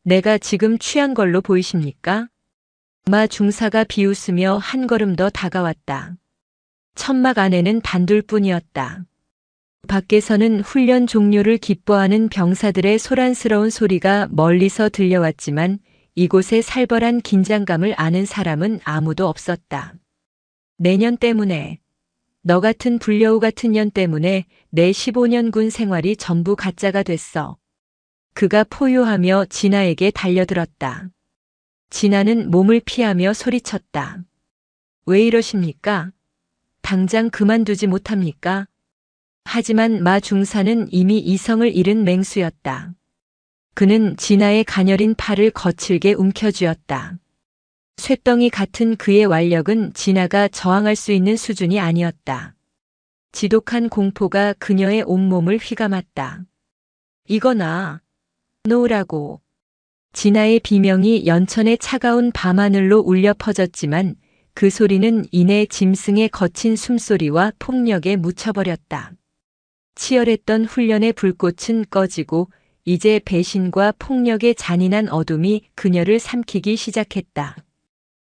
내가 지금 취한 걸로 보이십니까? 마 중사가 비웃으며 한 걸음 더 다가왔다. 천막 안에는 단둘뿐이었다. 밖에서는 훈련 종료를 기뻐하는 병사들의 소란스러운 소리가 멀리서 들려왔지만 이곳의 살벌한 긴장감을 아는 사람은 아무도 없었다. 내 년 때문에, 너 같은 불려우 같은 년 때문에 내 15년 군 생활이 전부 가짜가 됐어. 그가 포효하며 진아에게 달려들었다. 진아는 몸을 피하며 소리쳤다. 왜 이러십니까? 당장 그만두지 못합니까? 하지만 마 중사는 이미 이성을 잃은 맹수였다. 그는 진아의 가녀린 팔을 거칠게 움켜쥐었다. 쇳덩이 같은 그의 완력은 진아가 저항할 수 있는 수준이 아니었다. 지독한 공포가 그녀의 온몸을 휘감았다. 이거나 놓으라고. 진아의 비명이 연천의 차가운 밤하늘로 울려 퍼졌지만 그 소리는 이내 짐승의 거친 숨소리와 폭력에 묻혀버렸다. 치열했던 훈련의 불꽃은 꺼지고 이제 배신과 폭력의 잔인한 어둠이 그녀를 삼키기 시작했다.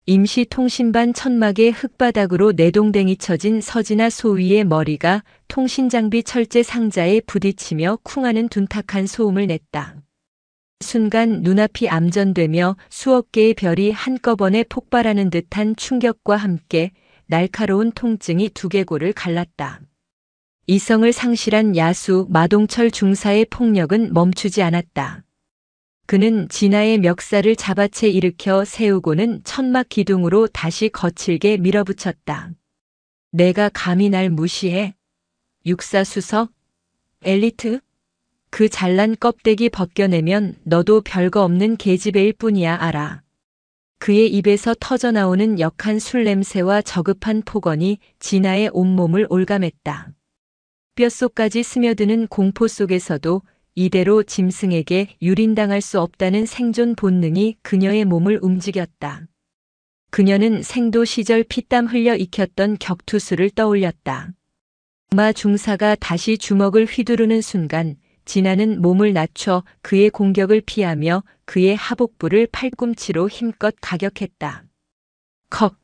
임시 통신반 천막의 흙바닥으로 내동댕이 쳐진 서진아 소위의 머리가 통신장비 철제 상자에 부딪히며 쿵하는 둔탁한 소음을 냈다. 순간 눈앞이 암전되며 수억 개의 별이 한꺼번에 폭발하는 듯한 충격과 함께 날카로운 통증이 두개골을 갈랐다. 이성을 상실한 야수 마동철 중사의 폭력은 멈추지 않았다. 그는 진아의 멱살을 잡아채 일으켜 세우고는 천막 기둥으로 다시 거칠게 밀어붙였다. 내가 감히 날 무시해? 육사수석? 엘리트? 그 잘난 껍데기 벗겨내면 너도 별거 없는 계집애일 뿐이야 알아. 그의 입에서 터져나오는 역한 술 냄새와 저급한 폭언이 진아의 온몸을 올감했다. 뼛속까지 스며드는 공포 속에서도 이대로 짐승에게 유린당할 수 없다는 생존 본능이 그녀의 몸을 움직였다. 그녀는 생도 시절 피땀 흘려 익혔던 격투수를 떠올렸다. 마 중사가 다시 주먹을 휘두르는 순간 진아는 몸을 낮춰 그의 공격을 피하며 그의 하복부를 팔꿈치로 힘껏 가격했다. 컥!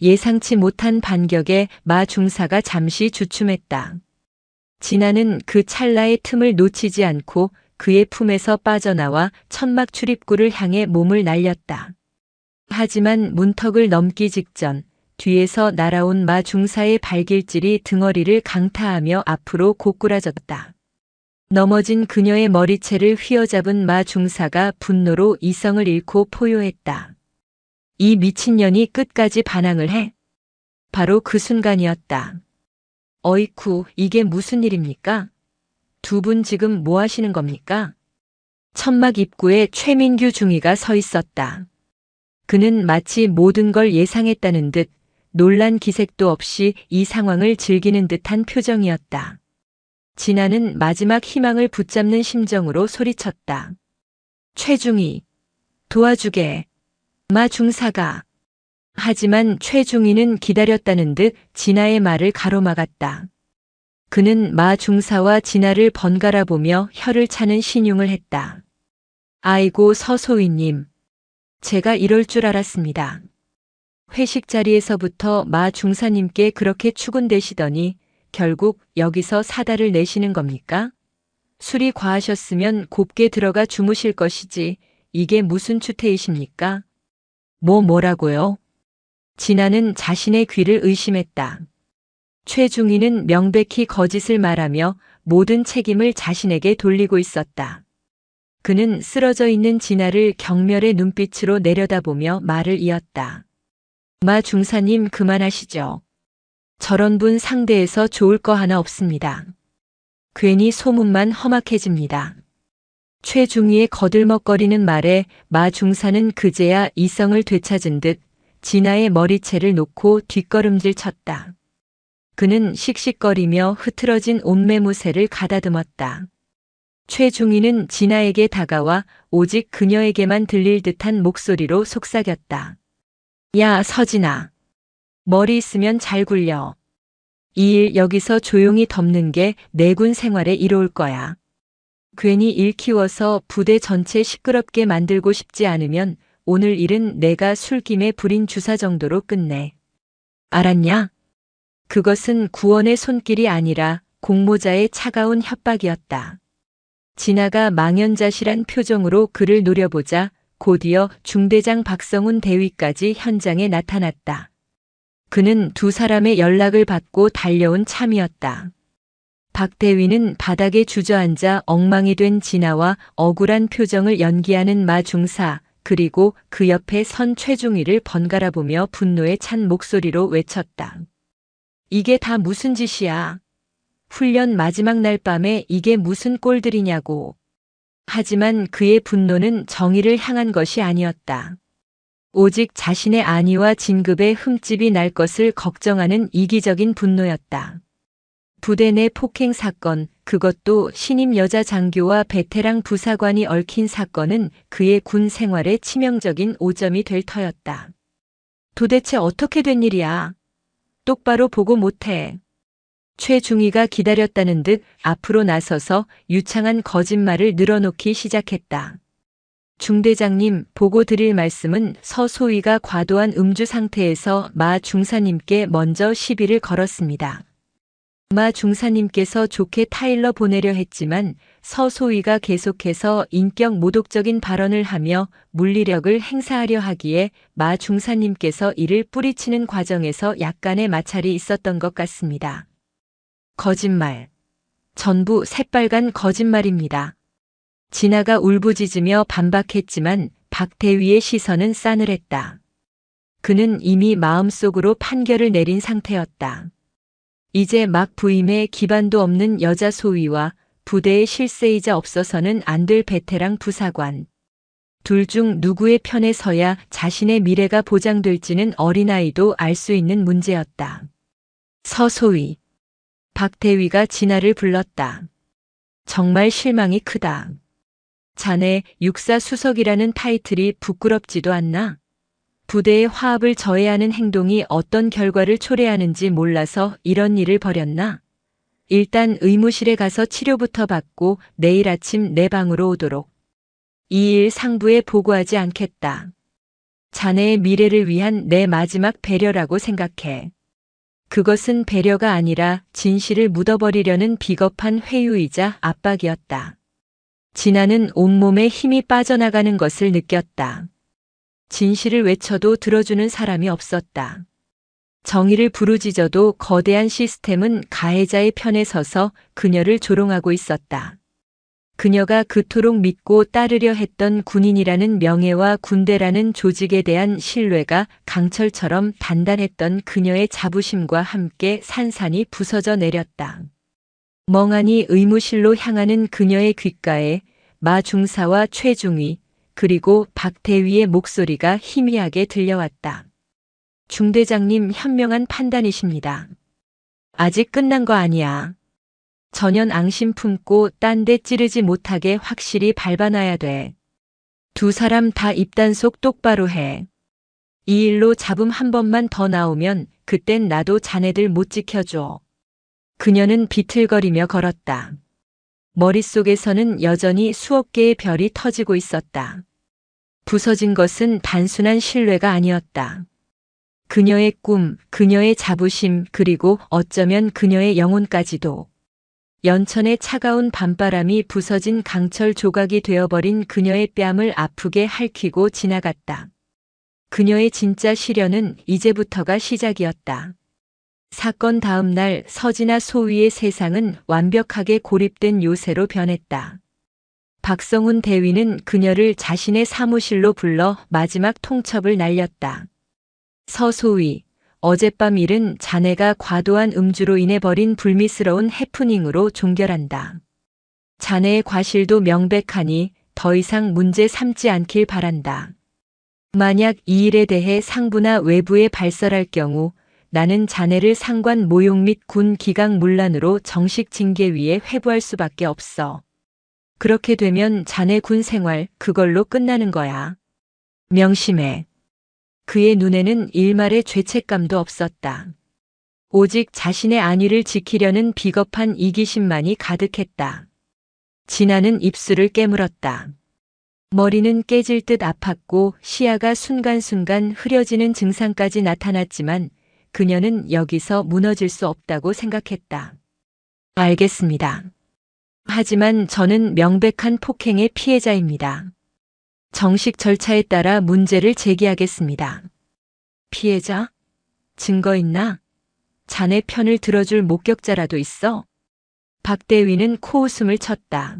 예상치 못한 반격에 마 중사가 잠시 주춤했다. 진아는 그 찰나의 틈을 놓치지 않고 그의 품에서 빠져나와 천막 출입구를 향해 몸을 날렸다. 하지만 문턱을 넘기 직전 뒤에서 날아온 마 중사의 발길질이 등허리를 강타하며 앞으로 고꾸라졌다. 넘어진 그녀의 머리채를 휘어잡은 마 중사가 분노로 이성을 잃고 포효했다. 이 미친년이 끝까지 반항을 해? 바로 그 순간이었다. 어이쿠, 이게 무슨 일입니까? 두 분 지금 뭐 하시는 겁니까? 천막 입구에 최민규 중위가 서 있었다. 그는 마치 모든 걸 예상했다는 듯 놀란 기색도 없이 이 상황을 즐기는 듯한 표정이었다. 진아는 마지막 희망을 붙잡는 심정으로 소리쳤다. 최중희, 도와주게. 마 중사가. 하지만 최중희는 기다렸다는 듯 진아의 말을 가로막았다. 그는 마 중사와 진아를 번갈아 보며 혀를 차는 신용을 했다. 아이고 서소위님. 제가 이럴 줄 알았습니다. 회식 자리에서부터 마 중사님께 그렇게 추근대시더니 결국 여기서 사달을 내시는 겁니까? 술이 과하셨으면 곱게 들어가 주무실 것이지 이게 무슨 추태이십니까? 뭐라고요? 진아는 자신의 귀를 의심했다. 최중희는 명백히 거짓을 말하며 모든 책임을 자신에게 돌리고 있었다. 그는 쓰러져 있는 진아를 경멸의 눈빛으로 내려다보며 말을 이었다. 마 중사님 그만하시죠. 저런 분 상대해서 좋을 거 하나 없습니다. 괜히 소문만 험악해집니다. 최중희의 거들먹거리는 말에 마 중사는 그제야 이성을 되찾은 듯 진아의 머리채를 놓고 뒷걸음질 쳤다. 그는 씩씩거리며 흐트러진 옷매무새를 가다듬었다. 최중희는 진아에게 다가와 오직 그녀에게만 들릴 듯한 목소리로 속삭였다. 야 서진아. 머리 있으면 잘 굴려. 이 일 여기서 조용히 덮는 게 내군 생활에 이로울 거야. 괜히 일 키워서 부대 전체 시끄럽게 만들고 싶지 않으면 오늘 일은 내가 술김에 부린 주사 정도로 끝내. 알았냐? 그것은 구원의 손길이 아니라 공모자의 차가운 협박이었다. 진아가 망연자실한 표정으로 그를 노려보자 곧이어 중대장 박성훈 대위까지 현장에 나타났다. 그는 두 사람의 연락을 받고 달려온 참이었다. 박 대위는 바닥에 주저앉아 엉망이 된 진아와 억울한 표정을 연기하는 마 중사, 그리고 그 옆에 선 최중희를 번갈아 보며 분노에 찬 목소리로 외쳤다. 이게 다 무슨 짓이야? 훈련 마지막 날 밤에 이게 무슨 꼴들이냐고. 하지만 그의 분노는 정의를 향한 것이 아니었다. 오직 자신의 안위와 진급에 흠집이 날 것을 걱정하는 이기적인 분노였다. 부대 내 폭행 사건, 그것도 신임 여자 장교와 베테랑 부사관이 얽힌 사건은 그의 군 생활에 치명적인 오점이 될 터였다. 도대체 어떻게 된 일이야? 똑바로 보고 못해. 최중희가 기다렸다는 듯 앞으로 나서서 유창한 거짓말을 늘어놓기 시작했다. 중대장님, 보고 드릴 말씀은 서소위가 과도한 음주 상태에서 마 중사님께 먼저 시비를 걸었습니다. 마 중사님께서 좋게 타일러 보내려 했지만 서소위가 계속해서 인격 모독적인 발언을 하며 물리력을 행사하려 하기에 마 중사님께서 이를 뿌리치는 과정에서 약간의 마찰이 있었던 것 같습니다. 거짓말. 전부 새빨간 거짓말입니다. 진아가 울부짖으며 반박했지만 박 대위의 시선은 싸늘했다. 그는 이미 마음속으로 판결을 내린 상태였다. 이제 막 부임에 기반도 없는 여자 소위와 부대의 실세이자 없어서는 안 될 베테랑 부사관. 둘 중 누구의 편에 서야 자신의 미래가 보장될지는 어린아이도 알 수 있는 문제였다. 서소위. 박 대위가 진아를 불렀다. 정말 실망이 크다. 자네 육사 수석이라는 타이틀이 부끄럽지도 않나? 부대의 화합을 저해하는 행동이 어떤 결과를 초래하는지 몰라서 이런 일을 벌였나? 일단 의무실에 가서 치료부터 받고 내일 아침 내 방으로 오도록. 이 일 상부에 보고하지 않겠다. 자네의 미래를 위한 내 마지막 배려라고 생각해. 그것은 배려가 아니라 진실을 묻어버리려는 비겁한 회유이자 압박이었다. 진아는 온몸에 힘이 빠져나가는 것을 느꼈다. 진실을 외쳐도 들어주는 사람이 없었다. 정의를 부르짖어도 거대한 시스템은 가해자의 편에 서서 그녀를 조롱하고 있었다. 그녀가 그토록 믿고 따르려 했던 군인이라는 명예와 군대라는 조직에 대한 신뢰가 강철처럼 단단했던 그녀의 자부심과 함께 산산이 부서져 내렸다. 멍하니 의무실로 향하는 그녀의 귓가에 마 중사와 최중희, 그리고 박 대위의 목소리가 희미하게 들려왔다. 중대장님, 현명한 판단이십니다. 아직 끝난 거 아니야. 전연 앙심 품고 딴 데 찌르지 못하게 확실히 밟아놔야 돼. 두 사람 다 입단속 똑바로 해. 이 일로 잡음 한 번만 더 나오면 그땐 나도 자네들 못 지켜줘. 그녀는 비틀거리며 걸었다. 머릿속에서는 여전히 수억 개의 별이 터지고 있었다. 부서진 것은 단순한 신뢰가 아니었다. 그녀의 꿈, 그녀의 자부심, 그리고 어쩌면 그녀의 영혼까지도. 연천의 차가운 밤바람이 부서진 강철 조각이 되어버린 그녀의 뺨을 아프게 핥히고 지나갔다. 그녀의 진짜 시련은 이제부터가 시작이었다. 사건 다음 날 서진아 소위의 세상은 완벽하게 고립된 요새로 변했다. 박성훈 대위는 그녀를 자신의 사무실로 불러 마지막 통첩을 날렸다. 서소위, 어젯밤 일은 자네가 과도한 음주로 인해 벌인 불미스러운 해프닝으로 종결한다. 자네의 과실도 명백하니 더 이상 문제 삼지 않길 바란다. 만약 이 일에 대해 상부나 외부에 발설할 경우 나는 자네를 상관 모욕 및 군 기강 문란으로 정식 징계위에 회부할 수밖에 없어. 그렇게 되면 자네 군 생활 그걸로 끝나는 거야. 명심해. 그의 눈에는 일말의 죄책감도 없었다. 오직 자신의 안위를 지키려는 비겁한 이기심만이 가득했다. 진아는 입술을 깨물었다. 머리는 깨질 듯 아팠고 시야가 순간순간 흐려지는 증상까지 나타났지만 그녀는 여기서 무너질 수 없다고 생각했다. 알겠습니다. 하지만 저는 명백한 폭행의 피해자입니다. 정식 절차에 따라 문제를 제기하겠습니다. 피해자? 증거 있나? 자네 편을 들어줄 목격자라도 있어? 박 대위는 코웃음을 쳤다.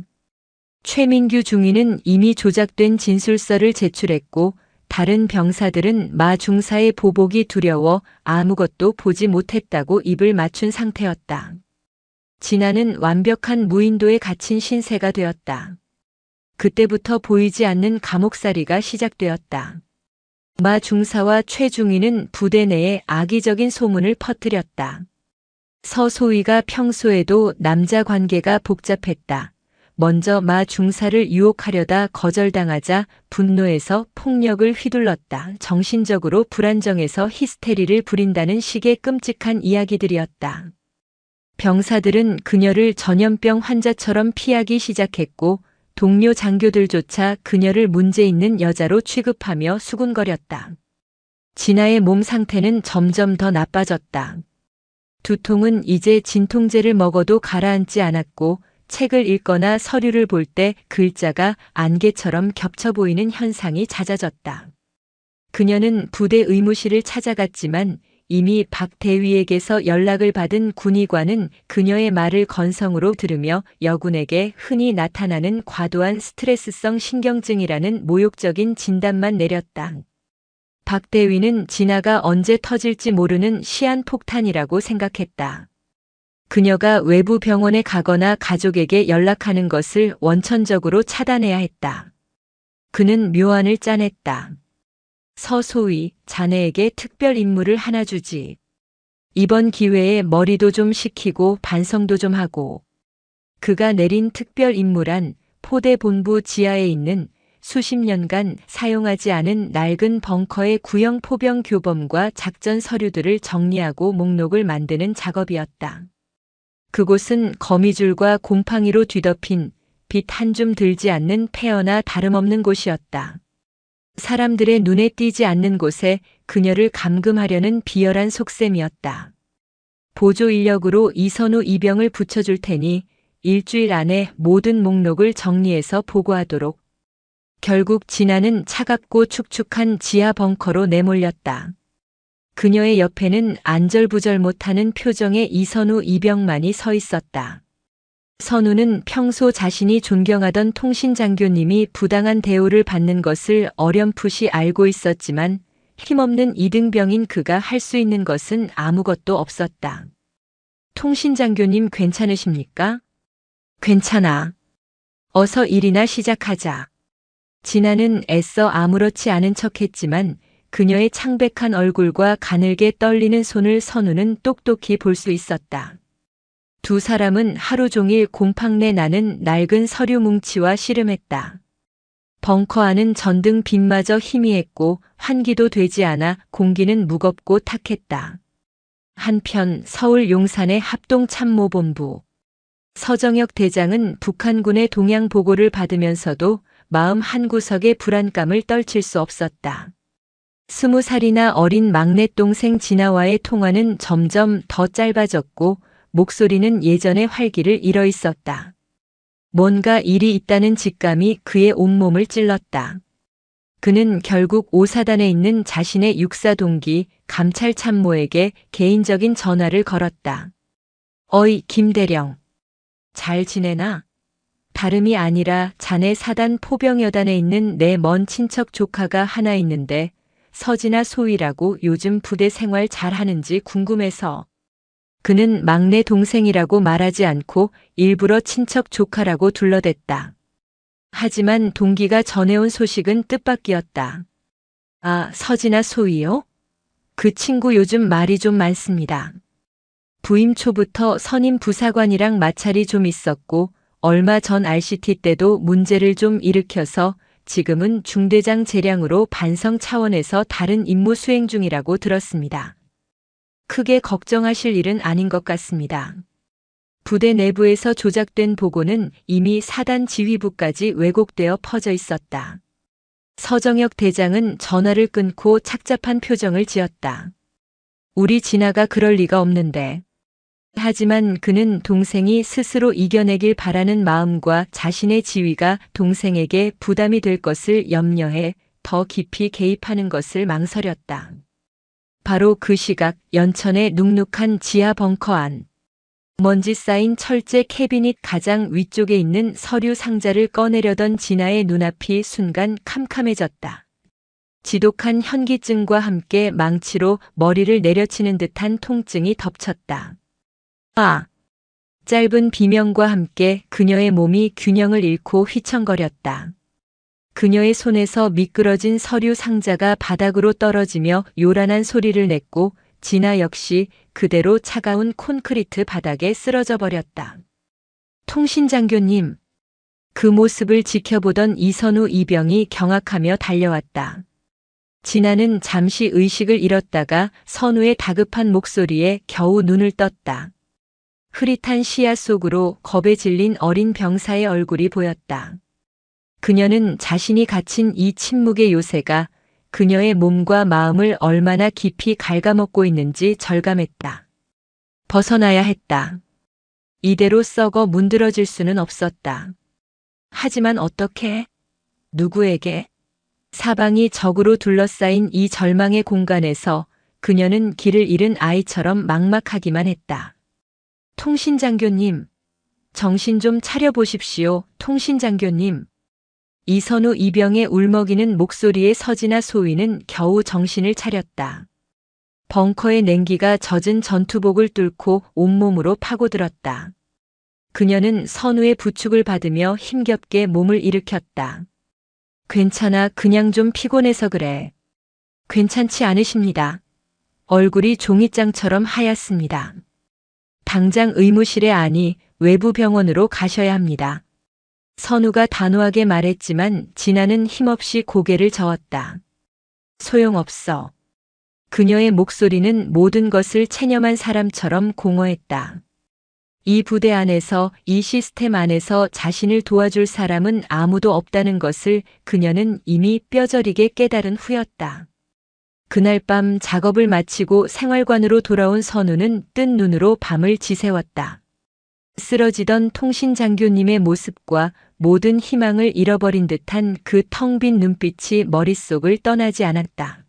최민규 중위는 이미 조작된 진술서를 제출했고 다른 병사들은 마 중사의 보복이 두려워 아무것도 보지 못했다고 입을 맞춘 상태였다. 진아는 완벽한 무인도에 갇힌 신세가 되었다. 그때부터 보이지 않는 감옥살이가 시작되었다. 마 중사와 최 중위는 부대 내에 악의적인 소문을 퍼뜨렸다. 서 소위가 평소에도 남자 관계가 복잡했다. 먼저 마 중사를 유혹하려다 거절당하자 분노해서 폭력을 휘둘렀다. 정신적으로 불안정해서 히스테리를 부린다는 식의 끔찍한 이야기들이었다. 병사들은 그녀를 전염병 환자처럼 피하기 시작했고 동료 장교들조차 그녀를 문제 있는 여자로 취급하며 수군거렸다. 진아의 몸 상태는 점점 더 나빠졌다. 두통은 이제 진통제를 먹어도 가라앉지 않았고 책을 읽거나 서류를 볼 때 글자가 안개처럼 겹쳐 보이는 현상이 잦아졌다. 그녀는 부대 의무실을 찾아갔지만 이미 박 대위에게서 연락을 받은 군의관은 그녀의 말을 건성으로 들으며 여군에게 흔히 나타나는 과도한 스트레스성 신경증이라는 모욕적인 진단만 내렸다. 박 대위는 진아가 언제 터질지 모르는 시한폭탄이라고 생각했다. 그녀가 외부 병원에 가거나 가족에게 연락하는 것을 원천적으로 차단해야 했다. 그는 묘안을 짜냈다. 서소위, 자네에게 특별 임무를 하나 주지. 이번 기회에 머리도 좀 식히고 반성도 좀 하고. 그가 내린 특별 임무란 포대 본부 지하에 있는 수십 년간 사용하지 않은 낡은 벙커의 구형 포병 교범과 작전 서류들을 정리하고 목록을 만드는 작업이었다. 그곳은 거미줄과 곰팡이로 뒤덮인 빛 한 줌 들지 않는 폐허나 다름없는 곳이었다. 사람들의 눈에 띄지 않는 곳에 그녀를 감금하려는 비열한 속셈이었다. 보조 인력으로 이선우 이병을 붙여줄 테니 일주일 안에 모든 목록을 정리해서 보고하도록. 결국 진아는 차갑고 축축한 지하 벙커로 내몰렸다. 그녀의 옆에는 안절부절 못하는 표정의 이선우 이병만이 서 있었다. 선우는 평소 자신이 존경하던 통신장교님이 부당한 대우를 받는 것을 어렴풋이 알고 있었지만 힘없는 이등병인 그가 할 수 있는 것은 아무것도 없었다. 통신장교님 괜찮으십니까? 괜찮아. 어서 일이나 시작하자. 진아는 애써 아무렇지 않은 척했지만 그녀의 창백한 얼굴과 가늘게 떨리는 손을 선우는 똑똑히 볼 수 있었다. 두 사람은 하루 종일 곰팡내 나는 낡은 서류 뭉치와 씨름했다. 벙커 안은 전등 빛마저 희미했고 환기도 되지 않아 공기는 무겁고 탁했다. 한편 서울 용산의 합동참모본부. 서정혁 대장은 북한군의 동향 보고를 받으면서도 마음 한구석에 불안감을 떨칠 수 없었다. 20살이나 어린 막내 동생 진아와의 통화는 점점 더 짧아졌고 목소리는 예전의 활기를 잃어 있었다. 뭔가 일이 있다는 직감이 그의 온몸을 찔렀다. 그는 결국 오사단에 있는 자신의 육사 동기 감찰 참모에게 개인적인 전화를 걸었다. 어이, 김대령. 잘 지내나? 다름이 아니라 자네 사단 포병여단에 있는 내 먼 친척 조카가 하나 있는데 서진아 소위라고 요즘 부대 생활 잘하는지 궁금해서. 그는 막내 동생이라고 말하지 않고 일부러 친척 조카라고 둘러댔다. 하지만 동기가 전해온 소식은 뜻밖이었다. 아, 서진아 소위요? 그 친구 요즘 말이 좀 많습니다. 부임 초부터 선임 부사관이랑 마찰이 좀 있었고 얼마 전 RCT 때도 문제를 좀 일으켜서 지금은 중대장 재량으로 반성 차원에서 다른 임무 수행 중이라고 들었습니다. 크게 걱정하실 일은 아닌 것 같습니다. 부대 내부에서 조작된 보고는 이미 사단 지휘부까지 왜곡되어 퍼져 있었다. 서정혁 대장은 전화를 끊고 착잡한 표정을 지었다. 우리 진아가 그럴 리가 없는데. 하지만 그는 동생이 스스로 이겨내길 바라는 마음과 자신의 지위가 동생에게 부담이 될 것을 염려해 더 깊이 개입하는 것을 망설였다. 바로 그 시각 연천의 눅눅한 지하 벙커 안. 먼지 쌓인 철제 캐비닛 가장 위쪽에 있는 서류 상자를 꺼내려던 진아의 눈앞이 순간 캄캄해졌다. 지독한 현기증과 함께 망치로 머리를 내려치는 듯한 통증이 덮쳤다. 아! 짧은 비명과 함께 그녀의 몸이 균형을 잃고 휘청거렸다. 그녀의 손에서 미끄러진 서류 상자가 바닥으로 떨어지며 요란한 소리를 냈고 진아 역시 그대로 차가운 콘크리트 바닥에 쓰러져 버렸다. 통신장교님. 그 모습을 지켜보던 이선우 이병이 경악하며 달려왔다. 진아는 잠시 의식을 잃었다가 선우의 다급한 목소리에 겨우 눈을 떴다. 흐릿한 시야 속으로 겁에 질린 어린 병사의 얼굴이 보였다. 그녀는 자신이 갇힌 이 침묵의 요새가 그녀의 몸과 마음을 얼마나 깊이 갉아먹고 있는지 절감했다. 벗어나야 했다. 이대로 썩어 문드러질 수는 없었다. 하지만 어떻게? 누구에게? 사방이 적으로 둘러싸인 이 절망의 공간에서 그녀는 길을 잃은 아이처럼 막막하기만 했다. 통신장교님, 정신 좀 차려보십시오, 통신장교님. 이선우 이병의 울먹이는 목소리에 서진아 소위는 겨우 정신을 차렸다. 벙커의 냉기가 젖은 전투복을 뚫고 온몸으로 파고들었다. 그녀는 선우의 부축을 받으며 힘겹게 몸을 일으켰다. 괜찮아, 그냥 좀 피곤해서 그래. 괜찮지 않으십니다. 얼굴이 종이장처럼 하얗습니다. 당장 의무실에 아니 외부 병원으로 가셔야 합니다. 선우가 단호하게 말했지만 진아는 힘없이 고개를 저었다. 소용없어. 그녀의 목소리는 모든 것을 체념한 사람처럼 공허했다. 이 부대 안에서, 이 시스템 안에서 자신을 도와줄 사람은 아무도 없다는 것을 그녀는 이미 뼈저리게 깨달은 후였다. 그날 밤 작업을 마치고 생활관으로 돌아온 선우는 뜬 눈으로 밤을 지새웠다. 쓰러지던 통신장교님의 모습과 모든 희망을 잃어버린 듯한 그 텅 빈 눈빛이 머릿속을 떠나지 않았다.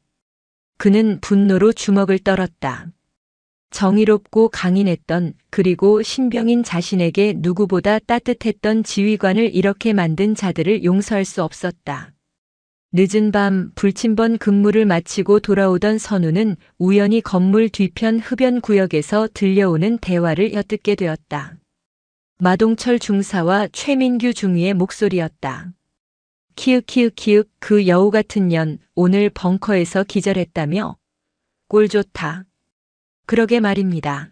그는 분노로 주먹을 떨었다. 정의롭고 강인했던, 그리고 신병인 자신에게 누구보다 따뜻했던 지휘관을 이렇게 만든 자들을 용서할 수 없었다. 늦은 밤 불침번 근무를 마치고 돌아오던 선우는 우연히 건물 뒤편 흡연 구역에서 들려오는 대화를 엿듣게 되었다. 마동철 중사와 최민규 중위의 목소리였다. 키읔키읔키읔, 그 여우 같은 년 오늘 벙커에서 기절했다며? 꼴 좋다. 그러게 말입니다.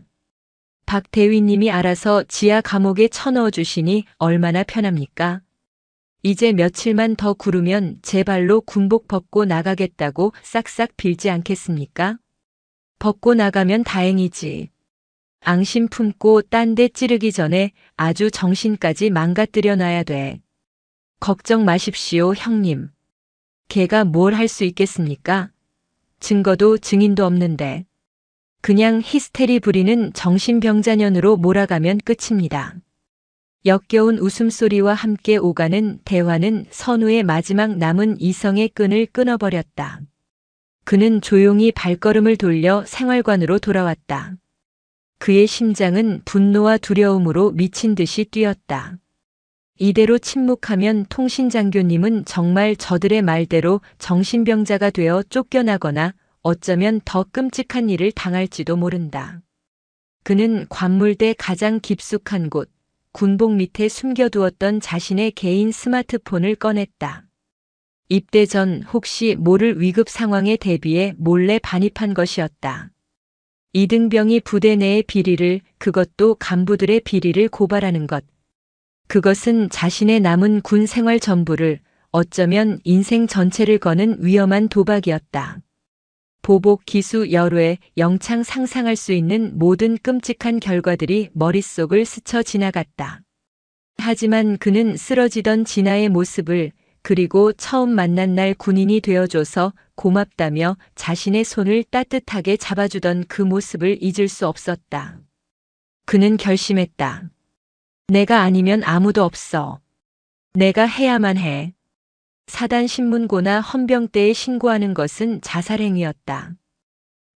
박 대위님이 알아서 지하 감옥에 쳐넣어 주시니 얼마나 편합니까? 이제 며칠만 더 구르면 제 발로 군복 벗고 나가겠다고 싹싹 빌지 않겠습니까? 벗고 나가면 다행이지. 앙심 품고 딴 데 찌르기 전에 아주 정신까지 망가뜨려 놔야 돼. 걱정 마십시오, 형님. 걔가 뭘 할 수 있겠습니까? 증거도 증인도 없는데. 그냥 히스테리 부리는 정신병자년으로 몰아가면 끝입니다. 역겨운 웃음소리와 함께 오가는 대화는 선우의 마지막 남은 이성의 끈을 끊어버렸다. 그는 조용히 발걸음을 돌려 생활관으로 돌아왔다. 그의 심장은 분노와 두려움으로 미친 듯이 뛰었다. 이대로 침묵하면 통신장교님은 정말 저들의 말대로 정신병자가 되어 쫓겨나거나 어쩌면 더 끔찍한 일을 당할지도 모른다. 그는 관물대 가장 깊숙한 곳, 군복 밑에 숨겨두었던 자신의 개인 스마트폰을 꺼냈다. 입대 전 혹시 모를 위급 상황에 대비해 몰래 반입한 것이었다. 이등병이 부대 내의 비리를, 그것도 간부들의 비리를 고발하는 것. 그것은 자신의 남은 군 생활 전부를, 어쩌면 인생 전체를 거는 위험한 도박이었다. 보복 기수 열외, 영창 상상할 수 있는 모든 끔찍한 결과들이 머릿속을 스쳐 지나갔다. 하지만 그는 쓰러지던 진아의 모습을, 그리고 처음 만난 날 군인이 되어줘서 고맙다며 자신의 손을 따뜻하게 잡아주던 그 모습을 잊을 수 없었다. 그는 결심했다. 내가 아니면 아무도 없어. 내가 해야만 해. 사단신문고나 헌병대에 신고하는 것은 자살행위였다.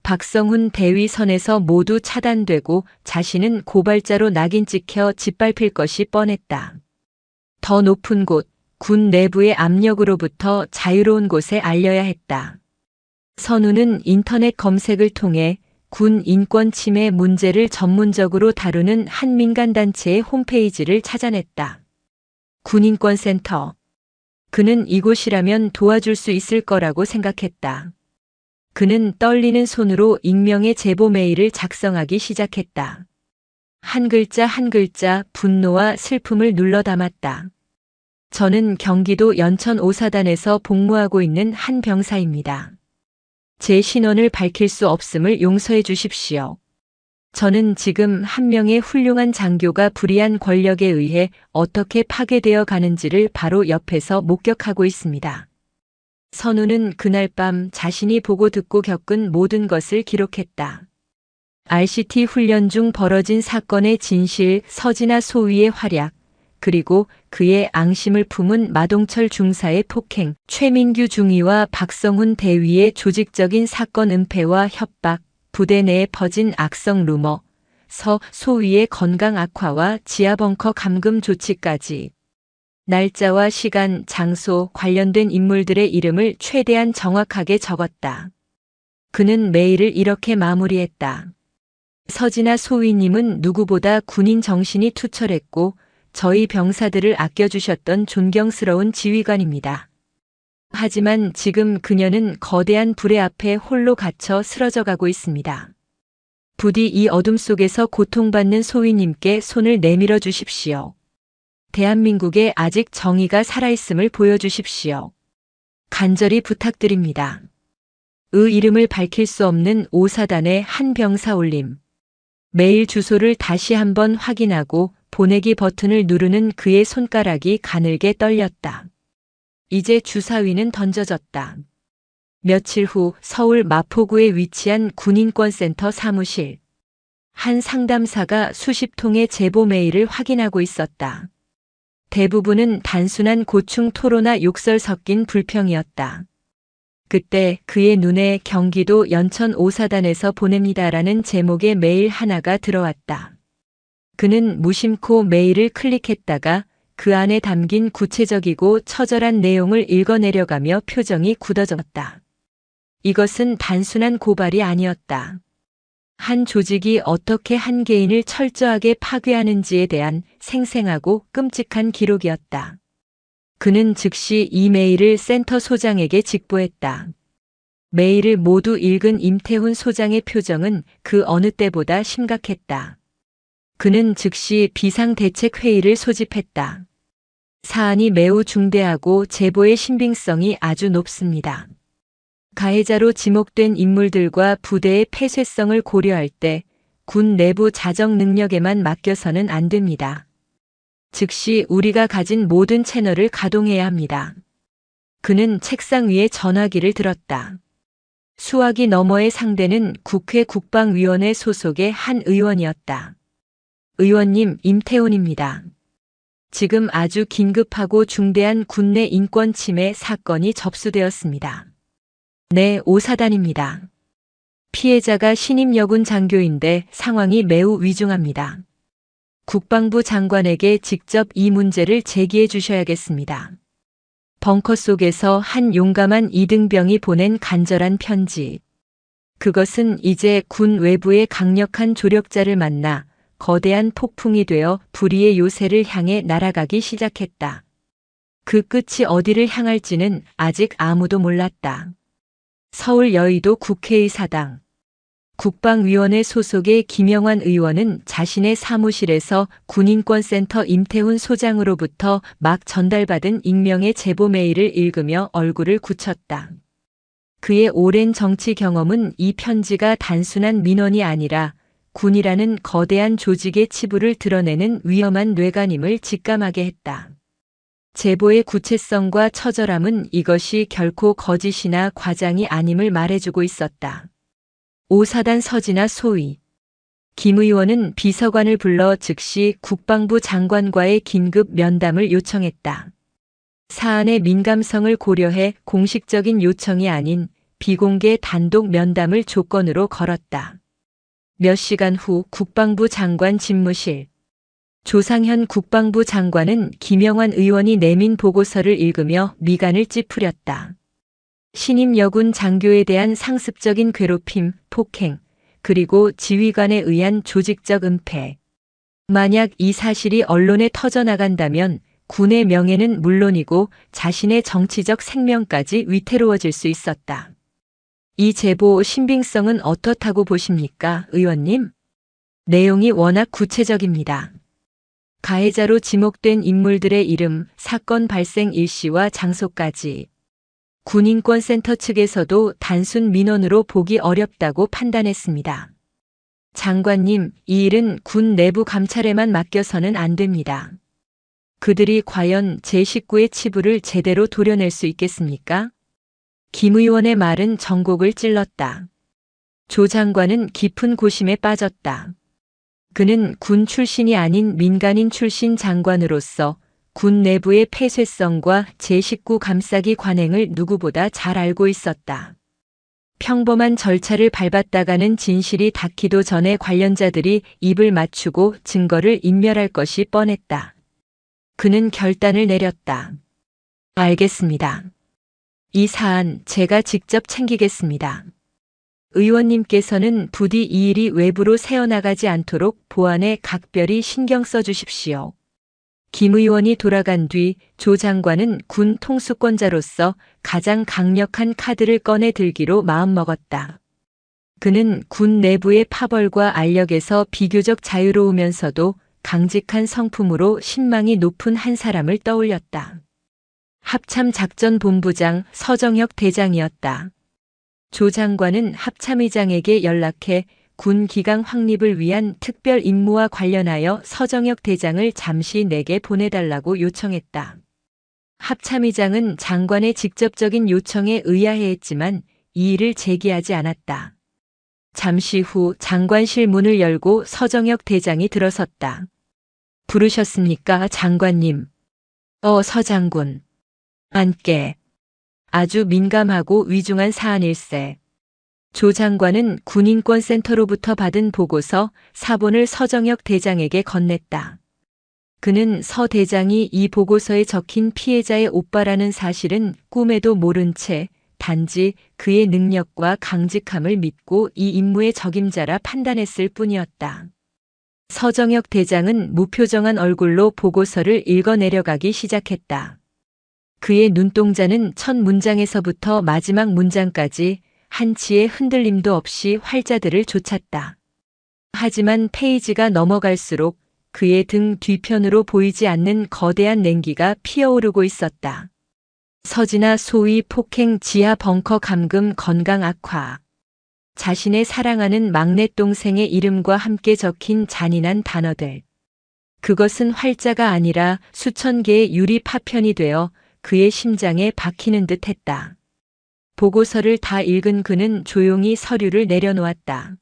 박성훈 대위 선에서 모두 차단되고 자신은 고발자로 낙인 찍혀 짓밟힐 것이 뻔했다. 더 높은 곳, 군 내부의 압력으로부터 자유로운 곳에 알려야 했다. 선우는 인터넷 검색을 통해 군 인권 침해 문제를 전문적으로 다루는 한 민간단체의 홈페이지를 찾아냈다. 군인권센터. 그는 이곳이라면 도와줄 수 있을 거라고 생각했다. 그는 떨리는 손으로 익명의 제보 메일을 작성하기 시작했다. 한 글자 한 글자 분노와 슬픔을 눌러 담았다. 저는 경기도 연천 5사단에서 복무하고 있는 한 병사입니다. 제 신원을 밝힐 수 없음을 용서해 주십시오. 저는 지금 한 명의 훌륭한 장교가 불의한 권력에 의해 어떻게 파괴되어 가는지를 바로 옆에서 목격하고 있습니다. 선우는 그날 밤 자신이 보고 듣고 겪은 모든 것을 기록했다. RCT 훈련 중 벌어진 사건의 진실, 서진아 소위의 활약, 그리고 그의 앙심을 품은 마동철 중사의 폭행, 최민규 중위와 박성훈 대위의 조직적인 사건 은폐와 협박, 부대 내에 퍼진 악성 루머, 서 소위의 건강 악화와 지하벙커 감금 조치까지. 날짜와 시간, 장소, 관련된 인물들의 이름을 최대한 정확하게 적었다. 그는 메일을 이렇게 마무리했다. 서진아 소위님은 누구보다 군인 정신이 투철했고 저희 병사들을 아껴주셨던 존경스러운 지휘관입니다. 하지만 지금 그녀는 거대한 불의 앞에 홀로 갇혀 쓰러져가고 있습니다. 부디 이 어둠 속에서 고통받는 소위님께 손을 내밀어 주십시오. 대한민국에 아직 정의가 살아있음을 보여주십시오. 간절히 부탁드립니다. 이름을 밝힐 수 없는 5사단의 한 병사 올림. 메일 주소를 다시 한번 확인하고 보내기 버튼을 누르는 그의 손가락이 가늘게 떨렸다. 이제 주사위는 던져졌다. 며칠 후 서울 마포구에 위치한 군인권센터 사무실. 한 상담사가 수십 통의 제보 메일을 확인하고 있었다. 대부분은 단순한 고충 토로나 욕설 섞인 불평이었다. 그때 그의 눈에 경기도 연천 5사단에서 보냅니다라는 제목의 메일 하나가 들어왔다. 그는 무심코 메일을 클릭했다가 그 안에 담긴 구체적이고 처절한 내용을 읽어내려가며 표정이 굳어졌다. 이것은 단순한 고발이 아니었다. 한 조직이 어떻게 한 개인을 철저하게 파괴하는지에 대한 생생하고 끔찍한 기록이었다. 그는 즉시 이 메일을 센터 소장에게 직보했다. 메일을 모두 읽은 임태훈 소장의 표정은 그 어느 때보다 심각했다. 그는 즉시 비상대책회의를 소집했다. 사안이 매우 중대하고 제보의 신빙성이 아주 높습니다. 가해자로 지목된 인물들과 부대의 폐쇄성을 고려할 때 군 내부 자정 능력에만 맡겨서는 안 됩니다. 즉시 우리가 가진 모든 채널을 가동해야 합니다. 그는 책상 위에 전화기를 들었다. 수화기 너머의 상대는 국회 국방위원회 소속의 한 의원이었다. 의원님, 임태훈입니다. 지금 아주 긴급하고 중대한 군내 인권 침해 사건이 접수되었습니다. 네, 5사단입니다. 피해자가 신임 여군 장교인데 상황이 매우 위중합니다. 국방부 장관에게 직접 이 문제를 제기해 주셔야겠습니다. 벙커 속에서 한 용감한 이등병이 보낸 간절한 편지. 그것은 이제 군 외부의 강력한 조력자를 만나 거대한 폭풍이 되어 불의의 요새를 향해 날아가기 시작했다. 그 끝이 어디를 향할지는 아직 아무도 몰랐다. 서울 여의도 국회의사당. 국방위원회 소속의 김영환 의원은 자신의 사무실에서 군인권센터 임태훈 소장으로부터 막 전달받은 익명의 제보 메일을 읽으며 얼굴을 굳혔다. 그의 오랜 정치 경험은 이 편지가 단순한 민원이 아니라 군이라는 거대한 조직의 치부를 드러내는 위험한 뇌관임을 직감하게 했다. 제보의 구체성과 처절함은 이것이 결코 거짓이나 과장이 아님을 말해주고 있었다. 5사단 서진아 소위. 김 의원은 비서관을 불러 즉시 국방부 장관과의 긴급 면담을 요청했다. 사안의 민감성을 고려해 공식적인 요청이 아닌 비공개 단독 면담을 조건으로 걸었다. 몇 시간 후 국방부 장관 집무실. 조상현 국방부 장관은 김영환 의원이 내민 보고서를 읽으며 미간을 찌푸렸다. 신임 여군 장교에 대한 상습적인 괴롭힘, 폭행, 그리고 지휘관에 의한 조직적 은폐. 만약 이 사실이 언론에 터져나간다면 군의 명예는 물론이고 자신의 정치적 생명까지 위태로워질 수 있었다. 이 제보 신빙성은 어떻다고 보십니까, 의원님? 내용이 워낙 구체적입니다. 가해자로 지목된 인물들의 이름, 사건 발생 일시와 장소까지. 군인권센터 측에서도 단순 민원으로 보기 어렵다고 판단했습니다. 장관님, 이 일은 군 내부 감찰에만 맡겨서는 안 됩니다. 그들이 과연 제 식구의 치부를 제대로 도려낼 수 있겠습니까? 김 의원의 말은 전곡을 찔렀다. 조 장관은 깊은 고심에 빠졌다. 그는 군 출신이 아닌 민간인 출신 장관으로서 군 내부의 폐쇄성과 제19 감싸기 관행을 누구보다 잘 알고 있었다. 평범한 절차를 밟았다가는 진실이 닿기도 전에 관련자들이 입을 맞추고 증거를 인멸할 것이 뻔했다. 그는 결단을 내렸다. 알겠습니다. 이 사안 제가 직접 챙기겠습니다. 의원님께서는 부디 이 일이 외부로 새어나가지 않도록 보안에 각별히 신경 써주십시오. 김 의원이 돌아간 뒤 조 장관은 군 통수권자로서 가장 강력한 카드를 꺼내 들기로 마음먹었다. 그는 군 내부의 파벌과 알력에서 비교적 자유로우면서도 강직한 성품으로 신망이 높은 한 사람을 떠올렸다. 합참작전본부장 서정혁 대장이었다. 조 장관은 합참의장에게 연락해 군 기강 확립을 위한 특별 임무와 관련하여 서정혁 대장을 잠시 내게 보내달라고 요청했다. 합참의장은 장관의 직접적인 요청에 의아해했지만 이 일을 제기하지 않았다. 잠시 후 장관실 문을 열고 서정혁 대장이 들어섰다. 부르셨습니까, 장관님? 서장군. 앉게. 아주 민감하고 위중한 사안일세. 조 장관은 군인권센터로부터 받은 보고서 사본을 서정혁 대장에게 건넸다. 그는 서 대장이 이 보고서에 적힌 피해자의 오빠라는 사실은 꿈에도 모른 채 단지 그의 능력과 강직함을 믿고 이 임무의 적임자라 판단했을 뿐이었다. 서정혁 대장은 무표정한 얼굴로 보고서를 읽어내려가기 시작했다. 그의 눈동자는 첫 문장에서부터 마지막 문장까지 한치의 흔들림도 없이 활자들을 좇았다. 하지만 페이지가 넘어갈수록 그의 등 뒤편으로 보이지 않는 거대한 냉기가 피어오르고 있었다. 서진아 소위 폭행 지하 벙커 감금 건강 악화. 자신의 사랑하는 막내 동생의 이름과 함께 적힌 잔인한 단어들. 그것은 활자가 아니라 수천 개의 유리 파편이 되어 그의 심장에 박히는 듯 했다. 보고서를 다 읽은 그는 조용히 서류를 내려놓았다.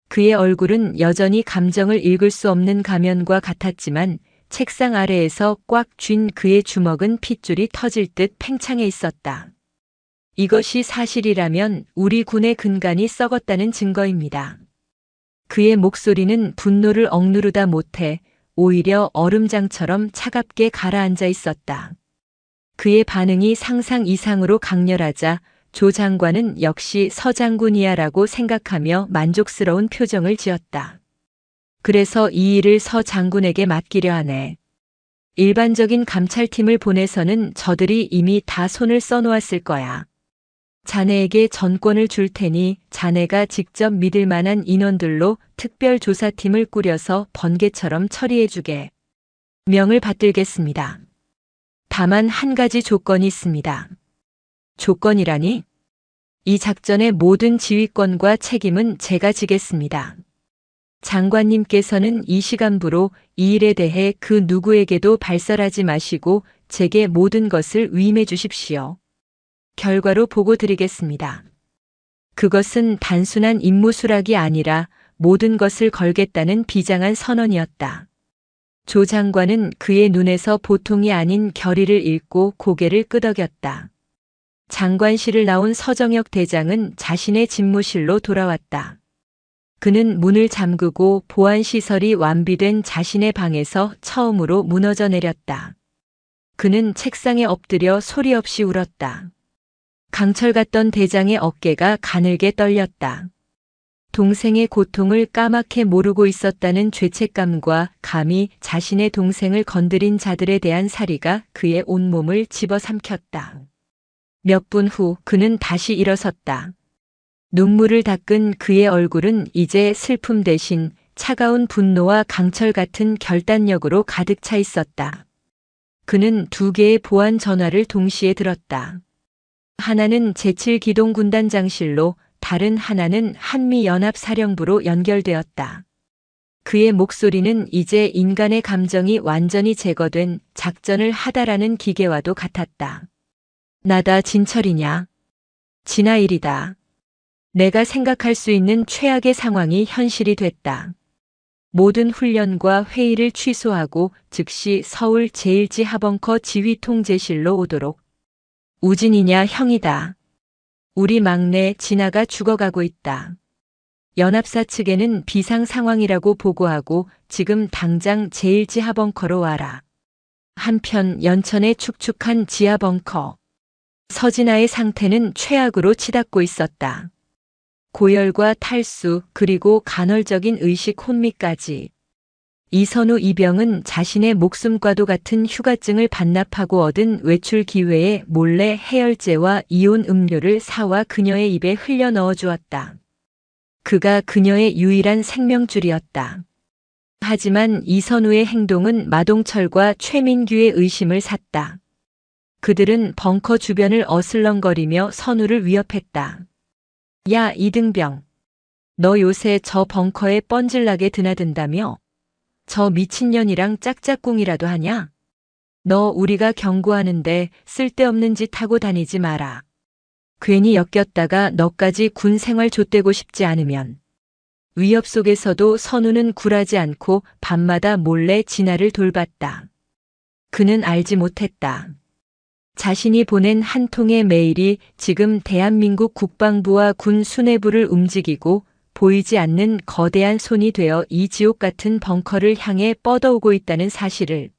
그의 얼굴은 여전히 감정을 읽을 수 없는 가면과 같았지만 책상 아래에서 꽉 쥔 그의 주먹은 핏줄이 터질 듯 팽창해 있었다. 이것이 사실이라면 우리 군의 근간이 썩었다는 증거입니다. 그의 목소리는 분노를 억누르다 못해 오히려 얼음장처럼 차갑게 가라앉아 있었다. 그의 반응이 상상 이상으로 강렬하자 조 장관은 역시 서 장군이야라고 생각하며 만족스러운 표정을 지었다. 그래서 이 일을 서 장군에게 맡기려 하네. 일반적인 감찰팀을 보내서는 저들이 이미 다 손을 써놓았을 거야. 자네에게 전권을 줄 테니 자네가 직접 믿을 만한 인원들로 특별조사팀을 꾸려서 번개처럼 처리해주게. 명을 받들겠습니다. 다만 한 가지 조건이 있습니다. 조건이라니? 이 작전의 모든 지휘권과 책임은 제가 지겠습니다. 장관님께서는 이 시간부로 이 일에 대해 그 누구에게도 발설하지 마시고 제게 모든 것을 위임해 주십시오. 결과로 보고 드리겠습니다. 그것은 단순한 임무 수락이 아니라 모든 것을 걸겠다는 비장한 선언이었다. 조 장관은 그의 눈에서 보통이 아닌 결의를 읽고 고개를 끄덕였다. 장관실을 나온 서정혁 대장은 자신의 집무실로 돌아왔다. 그는 문을 잠그고 보안시설이 완비된 자신의 방에서 처음으로 무너져 내렸다. 그는 책상에 엎드려 소리 없이 울었다. 강철 같던 대장의 어깨가 가늘게 떨렸다. 동생의 고통을 까맣게 모르고 있었다는 죄책감과 감히 자신의 동생을 건드린 자들에 대한 살이가 그의 온몸을 집어삼켰다. 몇 분 후 그는 다시 일어섰다. 눈물을 닦은 그의 얼굴은 이제 슬픔 대신 차가운 분노와 강철 같은 결단력으로 가득 차 있었다. 그는 두 개의 보안 전화를 동시에 들었다. 하나는 제7기동군단장실로 다른 하나는 한미연합사령부로 연결되었다. 그의 목소리는 이제 인간의 감정이 완전히 제거된 작전을 하다라는 기계와도 같았다. 나다 진철이냐? 진아일이다. 내가 생각할 수 있는 최악의 상황이 현실이 됐다. 모든 훈련과 회의를 취소하고 즉시 서울 제1지하벙커 지휘통제실로 오도록. 우진이냐 형이다. 우리 막내 진아가 죽어가고 있다. 연합사 측에는 비상 상황이라고 보고하고 지금 당장 제1지하벙커로 와라. 한편 연천의 축축한 지하벙커. 서진아의 상태는 최악으로 치닫고 있었다. 고열과 탈수 그리고 간헐적인 의식 혼미까지. 이선우 이병은 자신의 목숨과도 같은 휴가증을 반납하고 얻은 외출 기회에 몰래 해열제와 이온 음료를 사와 그녀의 입에 흘려 넣어 주었다. 그가 그녀의 유일한 생명줄이었다. 하지만 이선우의 행동은 마동철과 최민규의 의심을 샀다. 그들은 벙커 주변을 어슬렁거리며 선우를 위협했다. 야 이등병. 너 요새 저 벙커에 뻔질나게 드나든다며? 저 미친년이랑 짝짝꿍이라도 하냐? 너 우리가 경고하는데 쓸데없는 짓 하고 다니지 마라. 괜히 엮였다가 너까지 군 생활 좆되고 싶지 않으면. 위협 속에서도 선우는 굴하지 않고 밤마다 몰래 진아를 돌봤다. 그는 알지 못했다. 자신이 보낸 한 통의 메일이 지금 대한민국 국방부와 군 수뇌부를 움직이고 보이지 않는 거대한 손이 되어 이 지옥 같은 벙커를 향해 뻗어오고 있다는 사실을.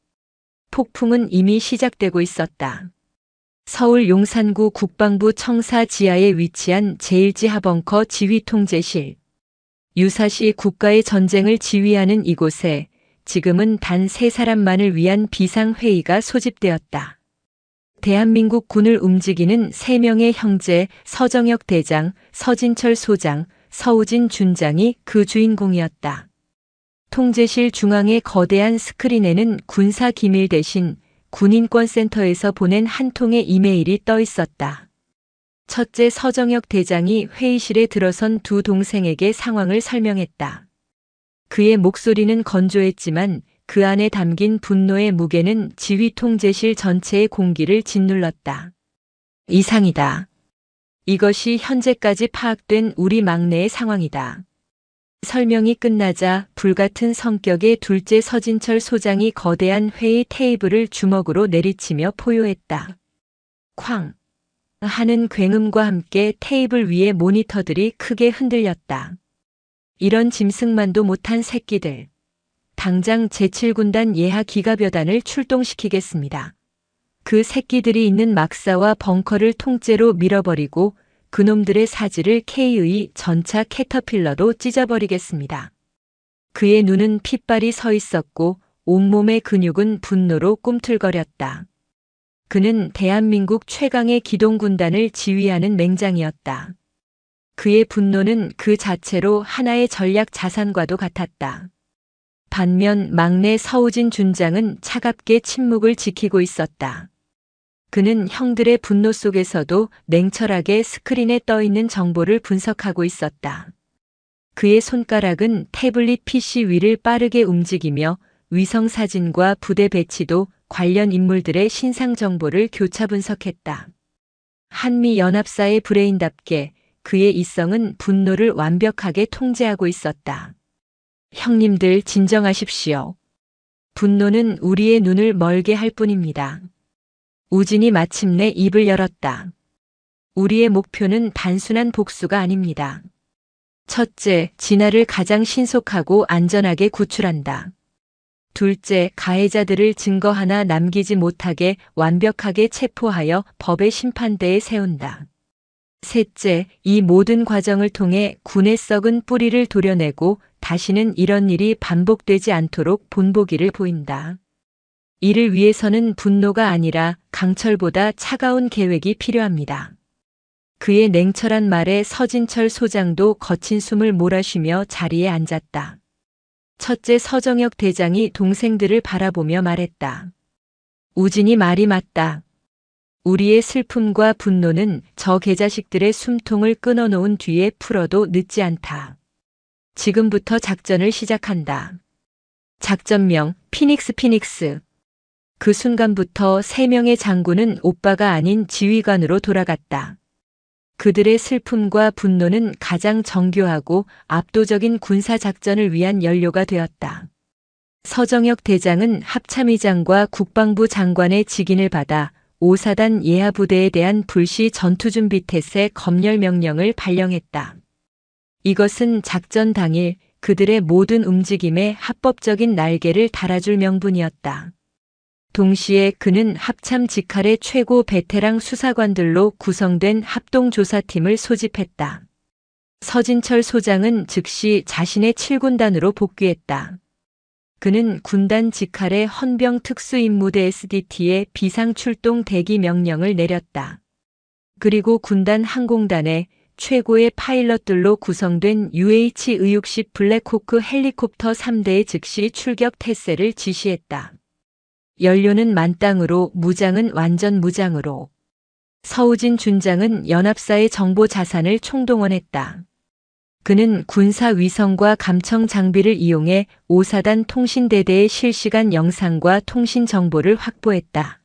폭풍은 이미 시작되고 있었다. 서울 용산구 국방부 청사 지하에 위치한 제1지하벙커 지휘통제실. 유사시 국가의 전쟁을 지휘하는 이곳에 지금은 단 3사람만을 위한 비상회의가 소집되었다. 대한민국 군을 움직이는 3명의 형제 서정혁 대장, 서진철 소장, 서우진 준장이 그 주인공이었다. 통제실 중앙의 거대한 스크린에는 군사 기밀 대신 군인권센터에서 보낸 한 통의 이메일이 떠 있었다. 첫째, 서정혁 대장이 회의실에 들어선 두 동생에게 상황을 설명했다. 그의 목소리는 건조했지만 그 안에 담긴 분노의 무게는 지휘 통제실 전체의 공기를 짓눌렀다. 이상이다. 이것이 현재까지 파악된 우리 막내의 상황이다. 설명이 끝나자 불같은 성격의 둘째 서진철 소장이 거대한 회의 테이블을 주먹으로 내리치며 포효했다. 쾅! 하는 굉음과 함께 테이블 위의 모니터들이 크게 흔들렸다. 이런 짐승만도 못한 새끼들. 당장 제7군단 예하 기갑여단을 출동시키겠습니다. 그 새끼들이 있는 막사와 벙커를 통째로 밀어버리고 그놈들의 사지를 K의 전차 캐터필러로 찢어버리겠습니다. 그의 눈은 핏발이 서 있었고 온몸의 근육은 분노로 꿈틀거렸다. 그는 대한민국 최강의 기동군단을 지휘하는 맹장이었다. 그의 분노는 그 자체로 하나의 전략 자산과도 같았다. 반면 막내 서우진 준장은 차갑게 침묵을 지키고 있었다. 그는 형들의 분노 속에서도 냉철하게 스크린에 떠 있는 정보를 분석하고 있었다. 그의 손가락은 태블릿 PC 위를 빠르게 움직이며 위성 사진과 부대 배치도 관련 인물들의 신상 정보를 교차 분석했다. 한미 연합사의 브레인답게 그의 이성은 분노를 완벽하게 통제하고 있었다. 형님들 진정하십시오. 분노는 우리의 눈을 멀게 할 뿐입니다. 우진이 마침내 입을 열었다. 우리의 목표는 단순한 복수가 아닙니다. 첫째, 진화를 가장 신속하고 안전하게 구출한다. 둘째, 가해자들을 증거 하나 남기지 못하게 완벽하게 체포하여 법의 심판대에 세운다. 셋째, 이 모든 과정을 통해 군의 썩은 뿌리를 도려내고 다시는 이런 일이 반복되지 않도록 본보기를 보인다. 이를 위해서는 분노가 아니라 강철보다 차가운 계획이 필요합니다. 그의 냉철한 말에 서진철 소장도 거친 숨을 몰아쉬며 자리에 앉았다. 첫째 서정혁 대장이 동생들을 바라보며 말했다. 우진이 말이 맞다. 우리의 슬픔과 분노는 저 개자식들의 숨통을 끊어놓은 뒤에 풀어도 늦지 않다. 지금부터 작전을 시작한다. 작전명 피닉스. 그 순간부터 3명의 장군은 오빠가 아닌 지휘관으로 돌아갔다. 그들의 슬픔과 분노는 가장 정교하고 압도적인 군사작전을 위한 연료가 되었다. 서정혁 대장은 합참의장과 국방부 장관의 직인을 받아 5사단 예하부대에 대한 불시 전투준비태세 검열 명령을 발령했다. 이것은 작전 당일 그들의 모든 움직임에 합법적인 날개를 달아줄 명분이었다. 동시에 그는 합참 직할의 최고 베테랑 수사관들로 구성된 합동조사팀을 소집했다. 서진철 소장은 즉시 자신의 7군단으로 복귀했다. 그는 군단 직할의 헌병 특수임무대 SDT에 비상출동 대기 명령을 내렸다. 그리고 군단 항공단에 최고의 파일럿들로 구성된 UH-의육식 블랙호크 헬리콥터 3대의 즉시 출격 태세를 지시했다. 연료는 만땅으로, 무장은 완전 무장으로. 서우진 준장은 연합사의 정보 자산을 총동원했다. 그는 군사 위성과 감청 장비를 이용해 5사단 통신대대의 실시간 영상과 통신 정보를 확보했다.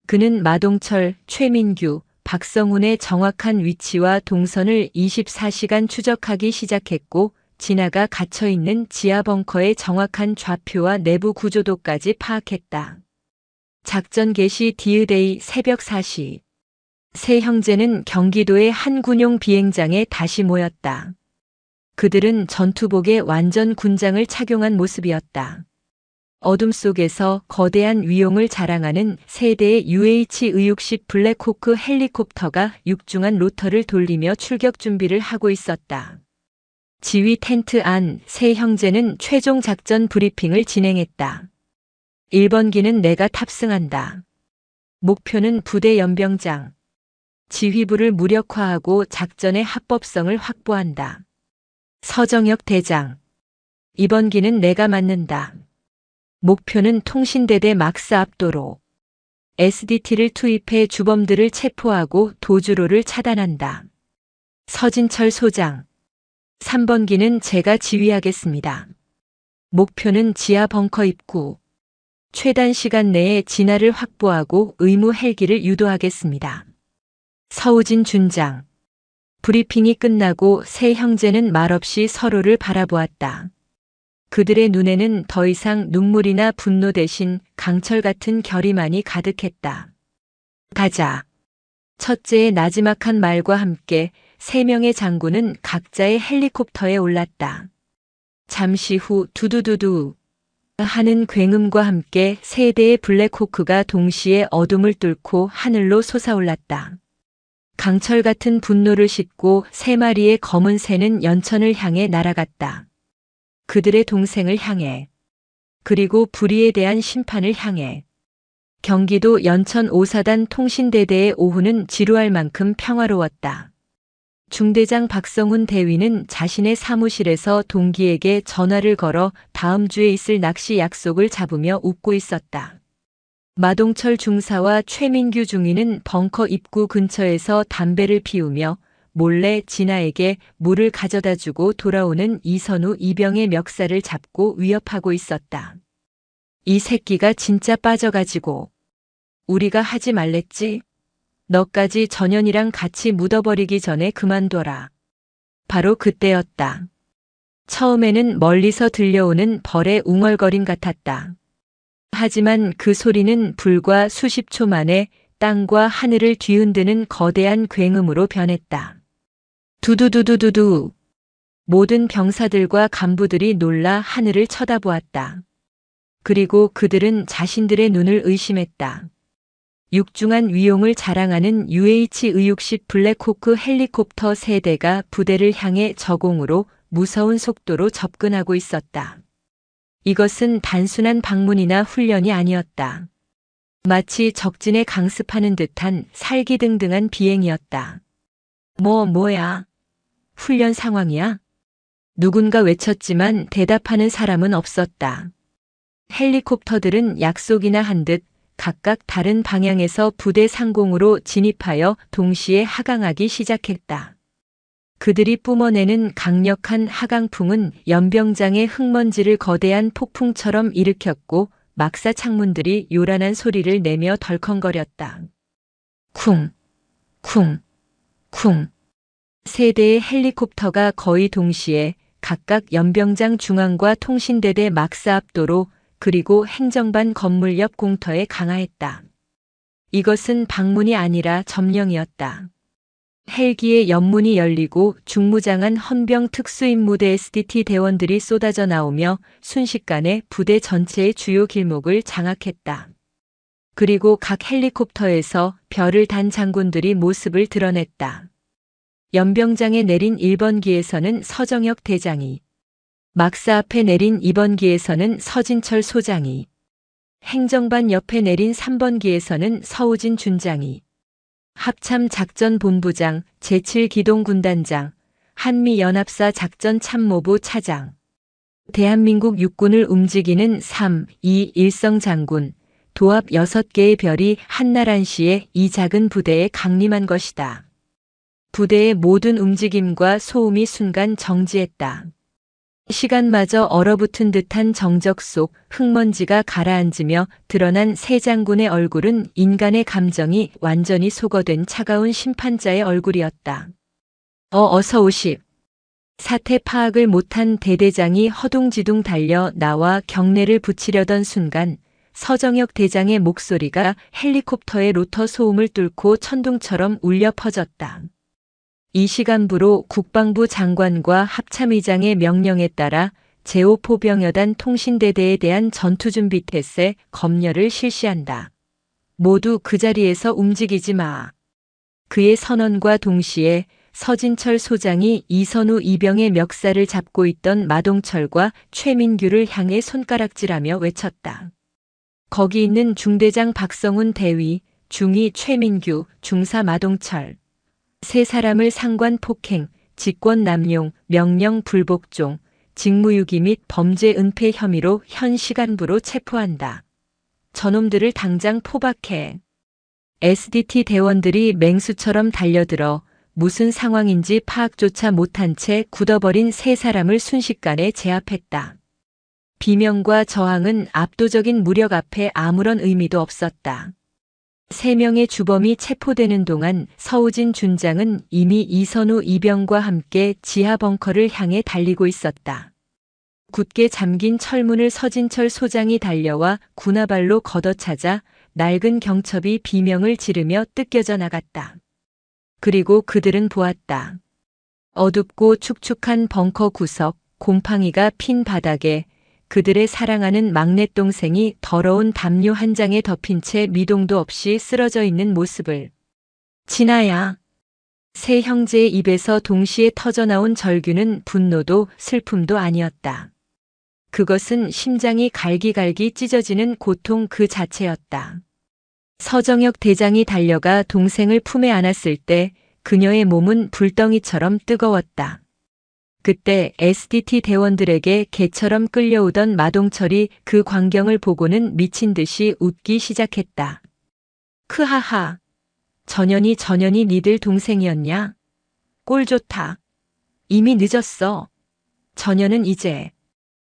그는 마동철, 최민규, 박성훈의 정확한 위치와 동선을 24시간 추적하기 시작했고 진화가 갇혀있는 지하 벙커의 정확한 좌표와 내부 구조도까지 파악했다. 작전 개시 디으데이 새벽 4시. 세 형제는 경기도의 한 군용 비행장에 다시 모였다. 그들은 전투복에 완전 군장을 착용한 모습이었다. 어둠 속에서 거대한 위용을 자랑하는 세 대의 UH-의육식 블랙호크 헬리콥터가 육중한 로터를 돌리며 출격 준비를 하고 있었다. 지휘 텐트 안 세 형제는 최종 작전 브리핑을 진행했다. 1번기는 내가 탑승한다. 목표는 부대 연병장. 지휘부를 무력화하고 작전의 합법성을 확보한다. 서정혁 대장. 이번 기는 내가 맞는다. 목표는 통신대대 막사 압도로. SDT를 투입해 주범들을 체포하고 도주로를 차단한다. 서진철 소장. 3번 기는 제가 지휘하겠습니다. 목표는 지하 벙커 입구. 최단 시간 내에 진화를 확보하고 의무 헬기를 유도하겠습니다. 서우진 준장. 브리핑이 끝나고 세 형제는 말없이 서로를 바라보았다. 그들의 눈에는 더 이상 눈물이나 분노 대신 강철 같은 결의만이 가득했다. 가자. 첫째의 나지막한 말과 함께 세 명의 장군은 각자의 헬리콥터에 올랐다. 잠시 후 두두두두 하는 굉음과 함께 세 대의 블랙호크가 동시에 어둠을 뚫고 하늘로 솟아올랐다. 강철 같은 분노를 싣고 세 마리의 검은 새는 연천을 향해 날아갔다. 그들의 동생을 향해, 그리고 불의에 대한 심판을 향해. 경기도 연천 5사단 통신대대의 오후는 지루할 만큼 평화로웠다. 중대장 박성훈 대위는 자신의 사무실에서 동기에게 전화를 걸어 다음 주에 있을 낚시 약속을 잡으며 웃고 있었다. 마동철 중사와 최민규 중위는 벙커 입구 근처에서 담배를 피우며 몰래 진아에게 물을 가져다 주고 돌아오는 이선우 이병의 멱살을 잡고 위협하고 있었다. 이 새끼가 진짜 빠져가지고. 우리가 하지 말랬지? 너까지 전현이랑 같이 묻어버리기 전에 그만둬라. 바로 그때였다. 처음에는 멀리서 들려오는 벌의 웅얼거림 같았다. 하지만 그 소리는 불과 수십 초 만에 땅과 하늘을 뒤흔드는 거대한 굉음으로 변했다. 두두두두두두. 모든 병사들과 간부들이 놀라 하늘을 쳐다보았다. 그리고 그들은 자신들의 눈을 의심했다. 육중한 위용을 자랑하는 UH-의육식 블랙호크 헬리콥터 3대가 부대를 향해 저공으로 무서운 속도로 접근하고 있었다. 이것은 단순한 방문이나 훈련이 아니었다. 마치 적진에 강습하는 듯한 살기등등한 비행이었다. 뭐야? 훈련 상황이야? 누군가 외쳤지만 대답하는 사람은 없었다. 헬리콥터들은 약속이나 한 듯 각각 다른 방향에서 부대 상공으로 진입하여 동시에 하강하기 시작했다. 그들이 뿜어내는 강력한 하강풍은 연병장의 흙먼지를 거대한 폭풍처럼 일으켰고 막사 창문들이 요란한 소리를 내며 덜컹거렸다. 쿵, 쿵, 쿵. 세 대의 헬리콥터가 거의 동시에 각각 연병장 중앙과 통신대대 막사 앞도로 그리고 행정반 건물 옆 공터에 강하했다. 이것은 방문이 아니라 점령이었다. 헬기의 옆문이 열리고 중무장한 헌병 특수임무대 SDT 대원들이 쏟아져 나오며 순식간에 부대 전체의 주요 길목을 장악했다. 그리고 각 헬리콥터에서 별을 단 장군들이 모습을 드러냈다. 연병장에 내린 1번기에서는 서정혁 대장이, 막사 앞에 내린 2번기에서는 서진철 소장이, 행정반 옆에 내린 3번기에서는 서우진 준장이, 합참작전본부장, 제7기동군단장, 한미연합사 작전참모부 차장, 대한민국 육군을 움직이는 3, 2, 1성 장군, 도합 6개의 별이 한나란시에 이 작은 부대에 강림한 것이다. 부대의 모든 움직임과 소음이 순간 정지했다. 시간마저 얼어붙은 듯한 정적 속 흙먼지가 가라앉으며 드러난 세 장군의 얼굴은 인간의 감정이 완전히 소거된 차가운 심판자의 얼굴이었다. 어서 오십. 사태 파악을 못한 대대장이 허둥지둥 달려 나와 경례를 붙이려던 순간 서정혁 대장의 목소리가 헬리콥터의 로터 소음을 뚫고 천둥처럼 울려 퍼졌다. 이 시간부로 국방부 장관과 합참의장의 명령에 따라 제5포병여단 통신대대에 대한 전투준비 태세 검열을 실시한다. 모두 그 자리에서 움직이지 마. 그의 선언과 동시에 서진철 소장이 이선우 이병의 멱살을 잡고 있던 마동철과 최민규를 향해 손가락질하며 외쳤다. 거기 있는 중대장 박성훈 대위, 중위 최민규, 중사 마동철. 세 사람을 상관 폭행, 직권 남용, 명령 불복종, 직무유기 및 범죄 은폐 혐의로 현 시간부로 체포한다. 저놈들을 당장 포박해. SDT 대원들이 맹수처럼 달려들어 무슨 상황인지 파악조차 못한 채 굳어버린 세 사람을 순식간에 제압했다. 비명과 저항은 압도적인 무력 앞에 아무런 의미도 없었다. 세 명의 주범이 체포되는 동안 서우진 준장은 이미 이선우 이병과 함께 지하 벙커를 향해 달리고 있었다. 굳게 잠긴 철문을 서진철 소장이 달려와 군화발로 걷어차자 낡은 경첩이 비명을 지르며 뜯겨져 나갔다. 그리고 그들은 보았다. 어둡고 축축한 벙커 구석, 곰팡이가 핀 바닥에 그들의 사랑하는 막내 동생이 더러운 담요 한 장에 덮인 채 미동도 없이 쓰러져 있는 모습을. 진아야. 세 형제의 입에서 동시에 터져나온 절규는 분노도 슬픔도 아니었다. 그것은 심장이 갈기갈기 찢어지는 고통 그 자체였다. 서정혁 대장이 달려가 동생을 품에 안았을 때 그녀의 몸은 불덩이처럼 뜨거웠다. 그때 SDT 대원들에게 개처럼 끌려오던 마동철이 그 광경을 보고는 미친 듯이 웃기 시작했다. 크하하. 전현이 니들 동생이었냐? 꼴 좋다. 이미 늦었어. 전현은 이제.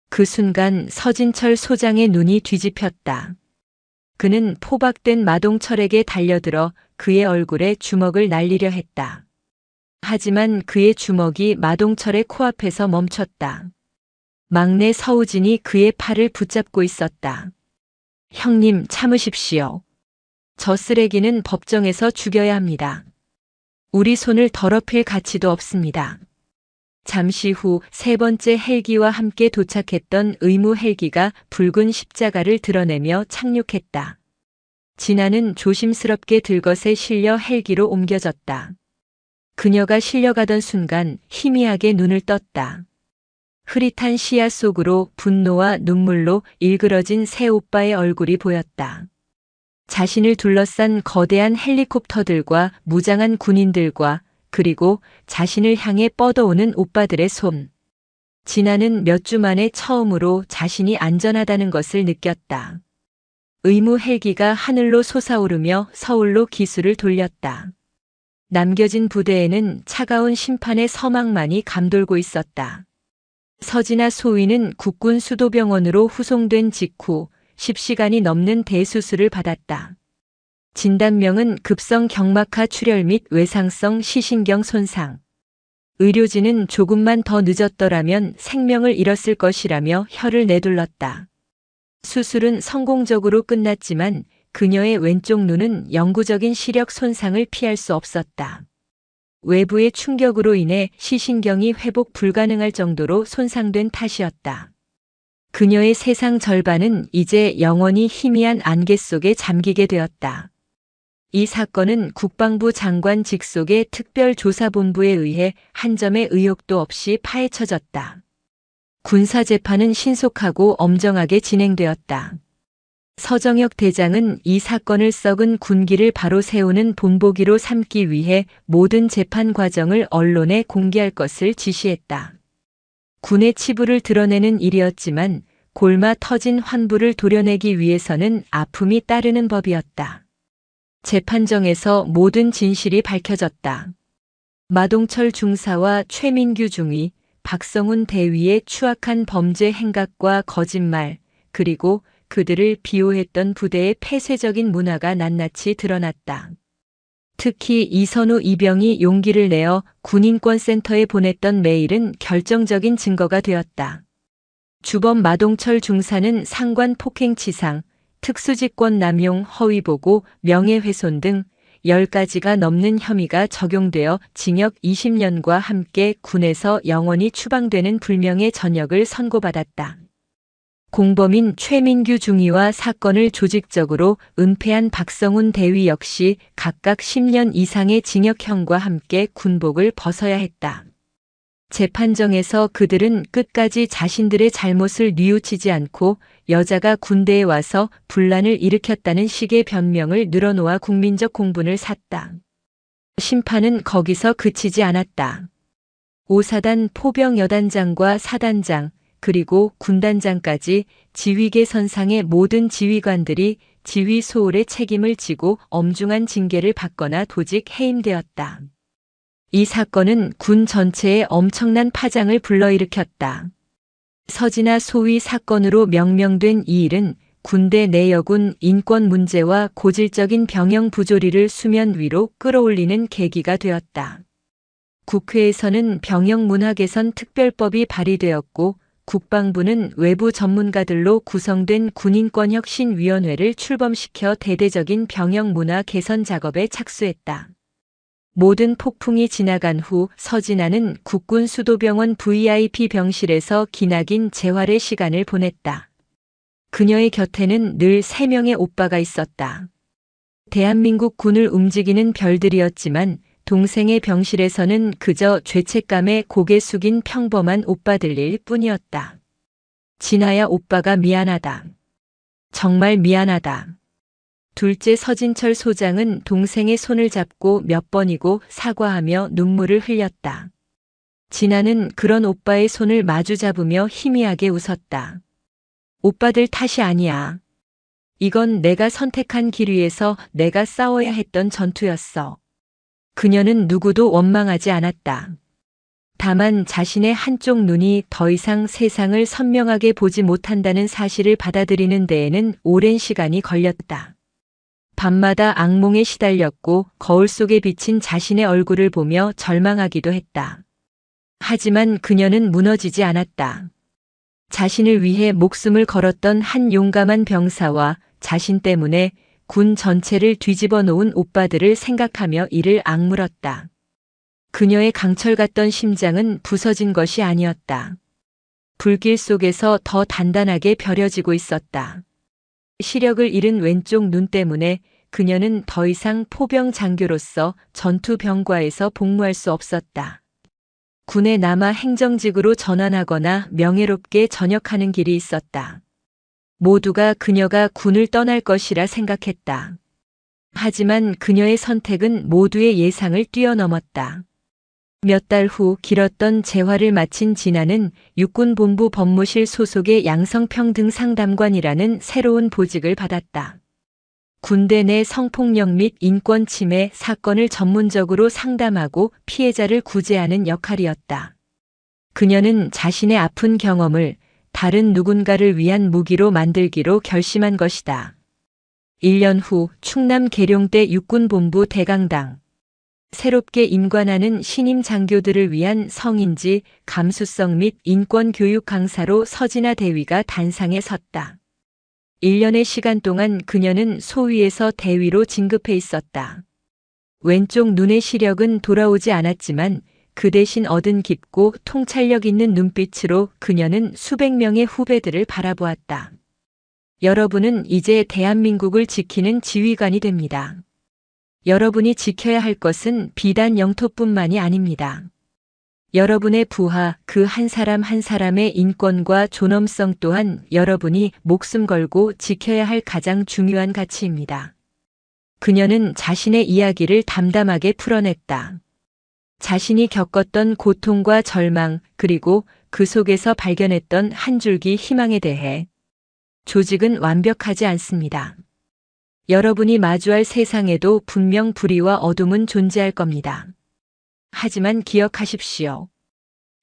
그 순간 서진철 소장의 눈이 뒤집혔다. 그는 포박된 마동철에게 달려들어 그의 얼굴에 주먹을 날리려 했다. 하지만 그의 주먹이 마동철의 코앞에서 멈췄다. 막내 서우진이 그의 팔을 붙잡고 있었다. 형님, 참으십시오. 저 쓰레기는 법정에서 죽여야 합니다. 우리 손을 더럽힐 가치도 없습니다. 잠시 후 세 번째 헬기와 함께 도착했던 의무 헬기가 붉은 십자가를 드러내며 착륙했다. 진아는 조심스럽게 들것에 실려 헬기로 옮겨졌다. 그녀가 실려가던 순간 희미하게 눈을 떴다. 흐릿한 시야 속으로 분노와 눈물로 일그러진 새 오빠의 얼굴이 보였다. 자신을 둘러싼 거대한 헬리콥터들과 무장한 군인들과 그리고 자신을 향해 뻗어오는 오빠들의 손. 진아는 몇 주 만에 처음으로 자신이 안전하다는 것을 느꼈다. 의무 헬기가 하늘로 솟아오르며 서울로 기수를 돌렸다. 남겨진 부대에는 차가운 심판의 서막만이 감돌고 있었다. 서진아 소위는 국군 수도병원으로 후송된 직후 10시간이 넘는 대수술을 받았다. 진단명은 급성 경막하 출혈 및 외상성 시신경 손상. 의료진은 조금만 더 늦었더라면 생명을 잃었을 것이라며 혀를 내둘렀다. 수술은 성공적으로 끝났지만 그녀의 왼쪽 눈은 영구적인 시력 손상을 피할 수 없었다. 외부의 충격으로 인해 시신경이 회복 불가능할 정도로 손상된 탓이었다. 그녀의 세상 절반은 이제 영원히 희미한 안개 속에 잠기게 되었다. 이 사건은 국방부 장관 직속의 특별조사본부에 의해 한 점의 의혹도 없이 파헤쳐졌다. 군사재판은 신속하고 엄정하게 진행되었다. 서정혁 대장은 이 사건을 썩은 군기를 바로 세우는 본보기로 삼기 위해 모든 재판 과정을 언론에 공개할 것을 지시했다. 군의 치부를 드러내는 일이었지만 골마 터진 환부를 도려내기 위해서는 아픔이 따르는 법이었다. 재판정에서 모든 진실이 밝혀졌다. 마동철 중사와 최민규 중위, 박성훈 대위의 추악한 범죄 행각과 거짓말, 그리고 그들을 비호했던 부대의 폐쇄적인 문화가 낱낱이 드러났다. 특히 이선우 이병이 용기를 내어 군인권센터에 보냈던 메일은 결정적인 증거가 되었다. 주범 마동철 중사는 상관 폭행치상, 특수직권 남용 허위보고 명예훼손 등 10가지가 넘는 혐의가 적용되어 징역 20년과 함께 군에서 영원히 추방되는 불명예 전역을 선고받았다. 공범인 최민규 중위와 사건을 조직적으로 은폐한 박성훈 대위 역시 각각 10년 이상의 징역형과 함께 군복을 벗어야 했다. 재판정에서 그들은 끝까지 자신들의 잘못을 뉘우치지 않고 여자가 군대에 와서 분란을 일으켰다는 식의 변명을 늘어놓아 국민적 공분을 샀다. 심판은 거기서 그치지 않았다. 5사단 포병 여단장과 사단장, 그리고 군단장까지 지휘계 선상의 모든 지휘관들이 지휘 소홀의 책임을 지고 엄중한 징계를 받거나 도직 해임되었다. 이 사건은 군 전체에 엄청난 파장을 불러일으켰다. 서진아 소위 사건으로 명명된 이 일은 군대 내여군 인권 문제와 고질적인 병영 부조리를 수면 위로 끌어올리는 계기가 되었다. 국회에서는 병영 문화 개선 특별법이 발의되었고 국방부는 외부 전문가들로 구성된 군인권혁신위원회를 출범시켜 대대적인 병영 문화 개선 작업에 착수했다. 모든 폭풍이 지나간 후 서진아는 국군 수도병원 VIP 병실에서 기나긴 재활의 시간을 보냈다. 그녀의 곁에는 늘 3명의 오빠가 있었다. 대한민국 군을 움직이는 별들이었지만 동생의 병실에서는 그저 죄책감에 고개 숙인 평범한 오빠들일 뿐이었다. 진아야, 오빠가 미안하다. 정말 미안하다. 둘째 서진철 소장은 동생의 손을 잡고 몇 번이고 사과하며 눈물을 흘렸다. 진아는 그런 오빠의 손을 마주 잡으며 희미하게 웃었다. 오빠들 탓이 아니야. 이건 내가 선택한 길 위에서 내가 싸워야 했던 전투였어. 그녀는 누구도 원망하지 않았다. 다만 자신의 한쪽 눈이 더 이상 세상을 선명하게 보지 못한다는 사실을 받아들이는 데에는 오랜 시간이 걸렸다. 밤마다 악몽에 시달렸고 거울 속에 비친 자신의 얼굴을 보며 절망하기도 했다. 하지만 그녀는 무너지지 않았다. 자신을 위해 목숨을 걸었던 한 용감한 병사와 자신 때문에 군 전체를 뒤집어 놓은 오빠들을 생각하며 이를 악물었다. 그녀의 강철 같던 심장은 부서진 것이 아니었다. 불길 속에서 더 단단하게 벼려지고 있었다. 시력을 잃은 왼쪽 눈 때문에 그녀는 더 이상 포병 장교로서 전투 병과에서 복무할 수 없었다. 군에 남아 행정직으로 전환하거나 명예롭게 전역하는 길이 있었다. 모두가 그녀가 군을 떠날 것이라 생각했다. 하지만 그녀의 선택은 모두의 예상을 뛰어넘었다. 몇 달 후 길었던 재활을 마친 진아는 육군본부 법무실 소속의 양성평등 상담관이라는 새로운 보직을 받았다. 군대 내 성폭력 및 인권 침해 사건을 전문적으로 상담하고 피해자를 구제하는 역할이었다. 그녀는 자신의 아픈 경험을 다른 누군가를 위한 무기로 만들기로 결심한 것이다. 1년 후 충남 계룡대 육군본부 대강당. 새롭게 임관하는 신임 장교들을 위한 성인지 감수성 및 인권 교육 강사로 서진아 대위가 단상에 섰다. 1년의 시간 동안 그녀는 소위에서 대위로 진급해 있었다. 왼쪽 눈의 시력은 돌아오지 않았지만 그 대신 얻은 깊고 통찰력 있는 눈빛으로 그녀는 수백 명의 후배들을 바라보았다. 여러분은 이제 대한민국을 지키는 지휘관이 됩니다. 여러분이 지켜야 할 것은 비단 영토뿐만이 아닙니다. 여러분의 부하 그 한 사람 한 사람의 인권과 존엄성 또한 여러분이 목숨 걸고 지켜야 할 가장 중요한 가치입니다. 그녀는 자신의 이야기를 담담하게 풀어냈다. 자신이 겪었던 고통과 절망 그리고 그 속에서 발견했던 한 줄기 희망에 대해 조직은 완벽하지 않습니다. 여러분이 마주할 세상에도 분명 불의와 어둠은 존재할 겁니다. 하지만 기억하십시오.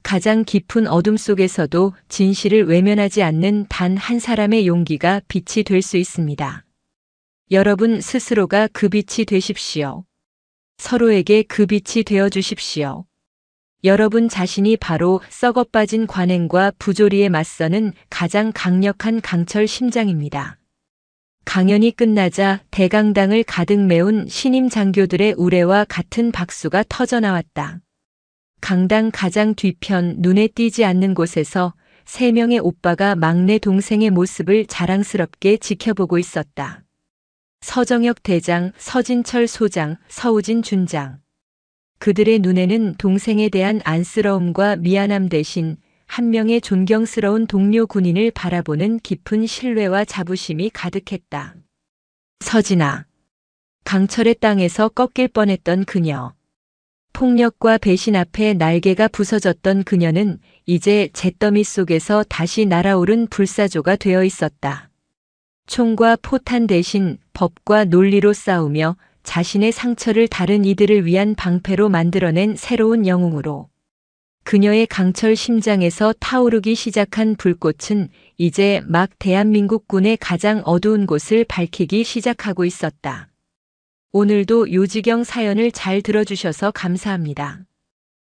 가장 깊은 어둠 속에서도 진실을 외면하지 않는 단 한 사람의 용기가 빛이 될 수 있습니다. 여러분 스스로가 그 빛이 되십시오. 서로에게 그 빛이 되어 주십시오. 여러분 자신이 바로 썩어빠진 관행과 부조리에 맞서는 가장 강력한 강철 심장입니다. 강연이 끝나자 대강당을 가득 메운 신임 장교들의 우레와 같은 박수가 터져나왔다. 강당 가장 뒤편 눈에 띄지 않는 곳에서 3명의 오빠가 막내 동생의 모습을 자랑스럽게 지켜보고 있었다. 서정혁 대장, 서진철 소장, 서우진 준장. 그들의 눈에는 동생에 대한 안쓰러움과 미안함 대신 한 명의 존경스러운 동료 군인을 바라보는 깊은 신뢰와 자부심이 가득했다. 서진아. 강철의 땅에서 꺾일 뻔했던 그녀. 폭력과 배신 앞에 날개가 부서졌던 그녀는 이제 잿더미 속에서 다시 날아오른 불사조가 되어 있었다. 총과 포탄 대신 법과 논리로 싸우며 자신의 상처를 다른 이들을 위한 방패로 만들어낸 새로운 영웅으로. 그녀의 강철 심장에서 타오르기 시작한 불꽃은 이제 막 대한민국군의 가장 어두운 곳을 밝히기 시작하고 있었다. 오늘도 요지경 사연을 잘 들어주셔서 감사합니다.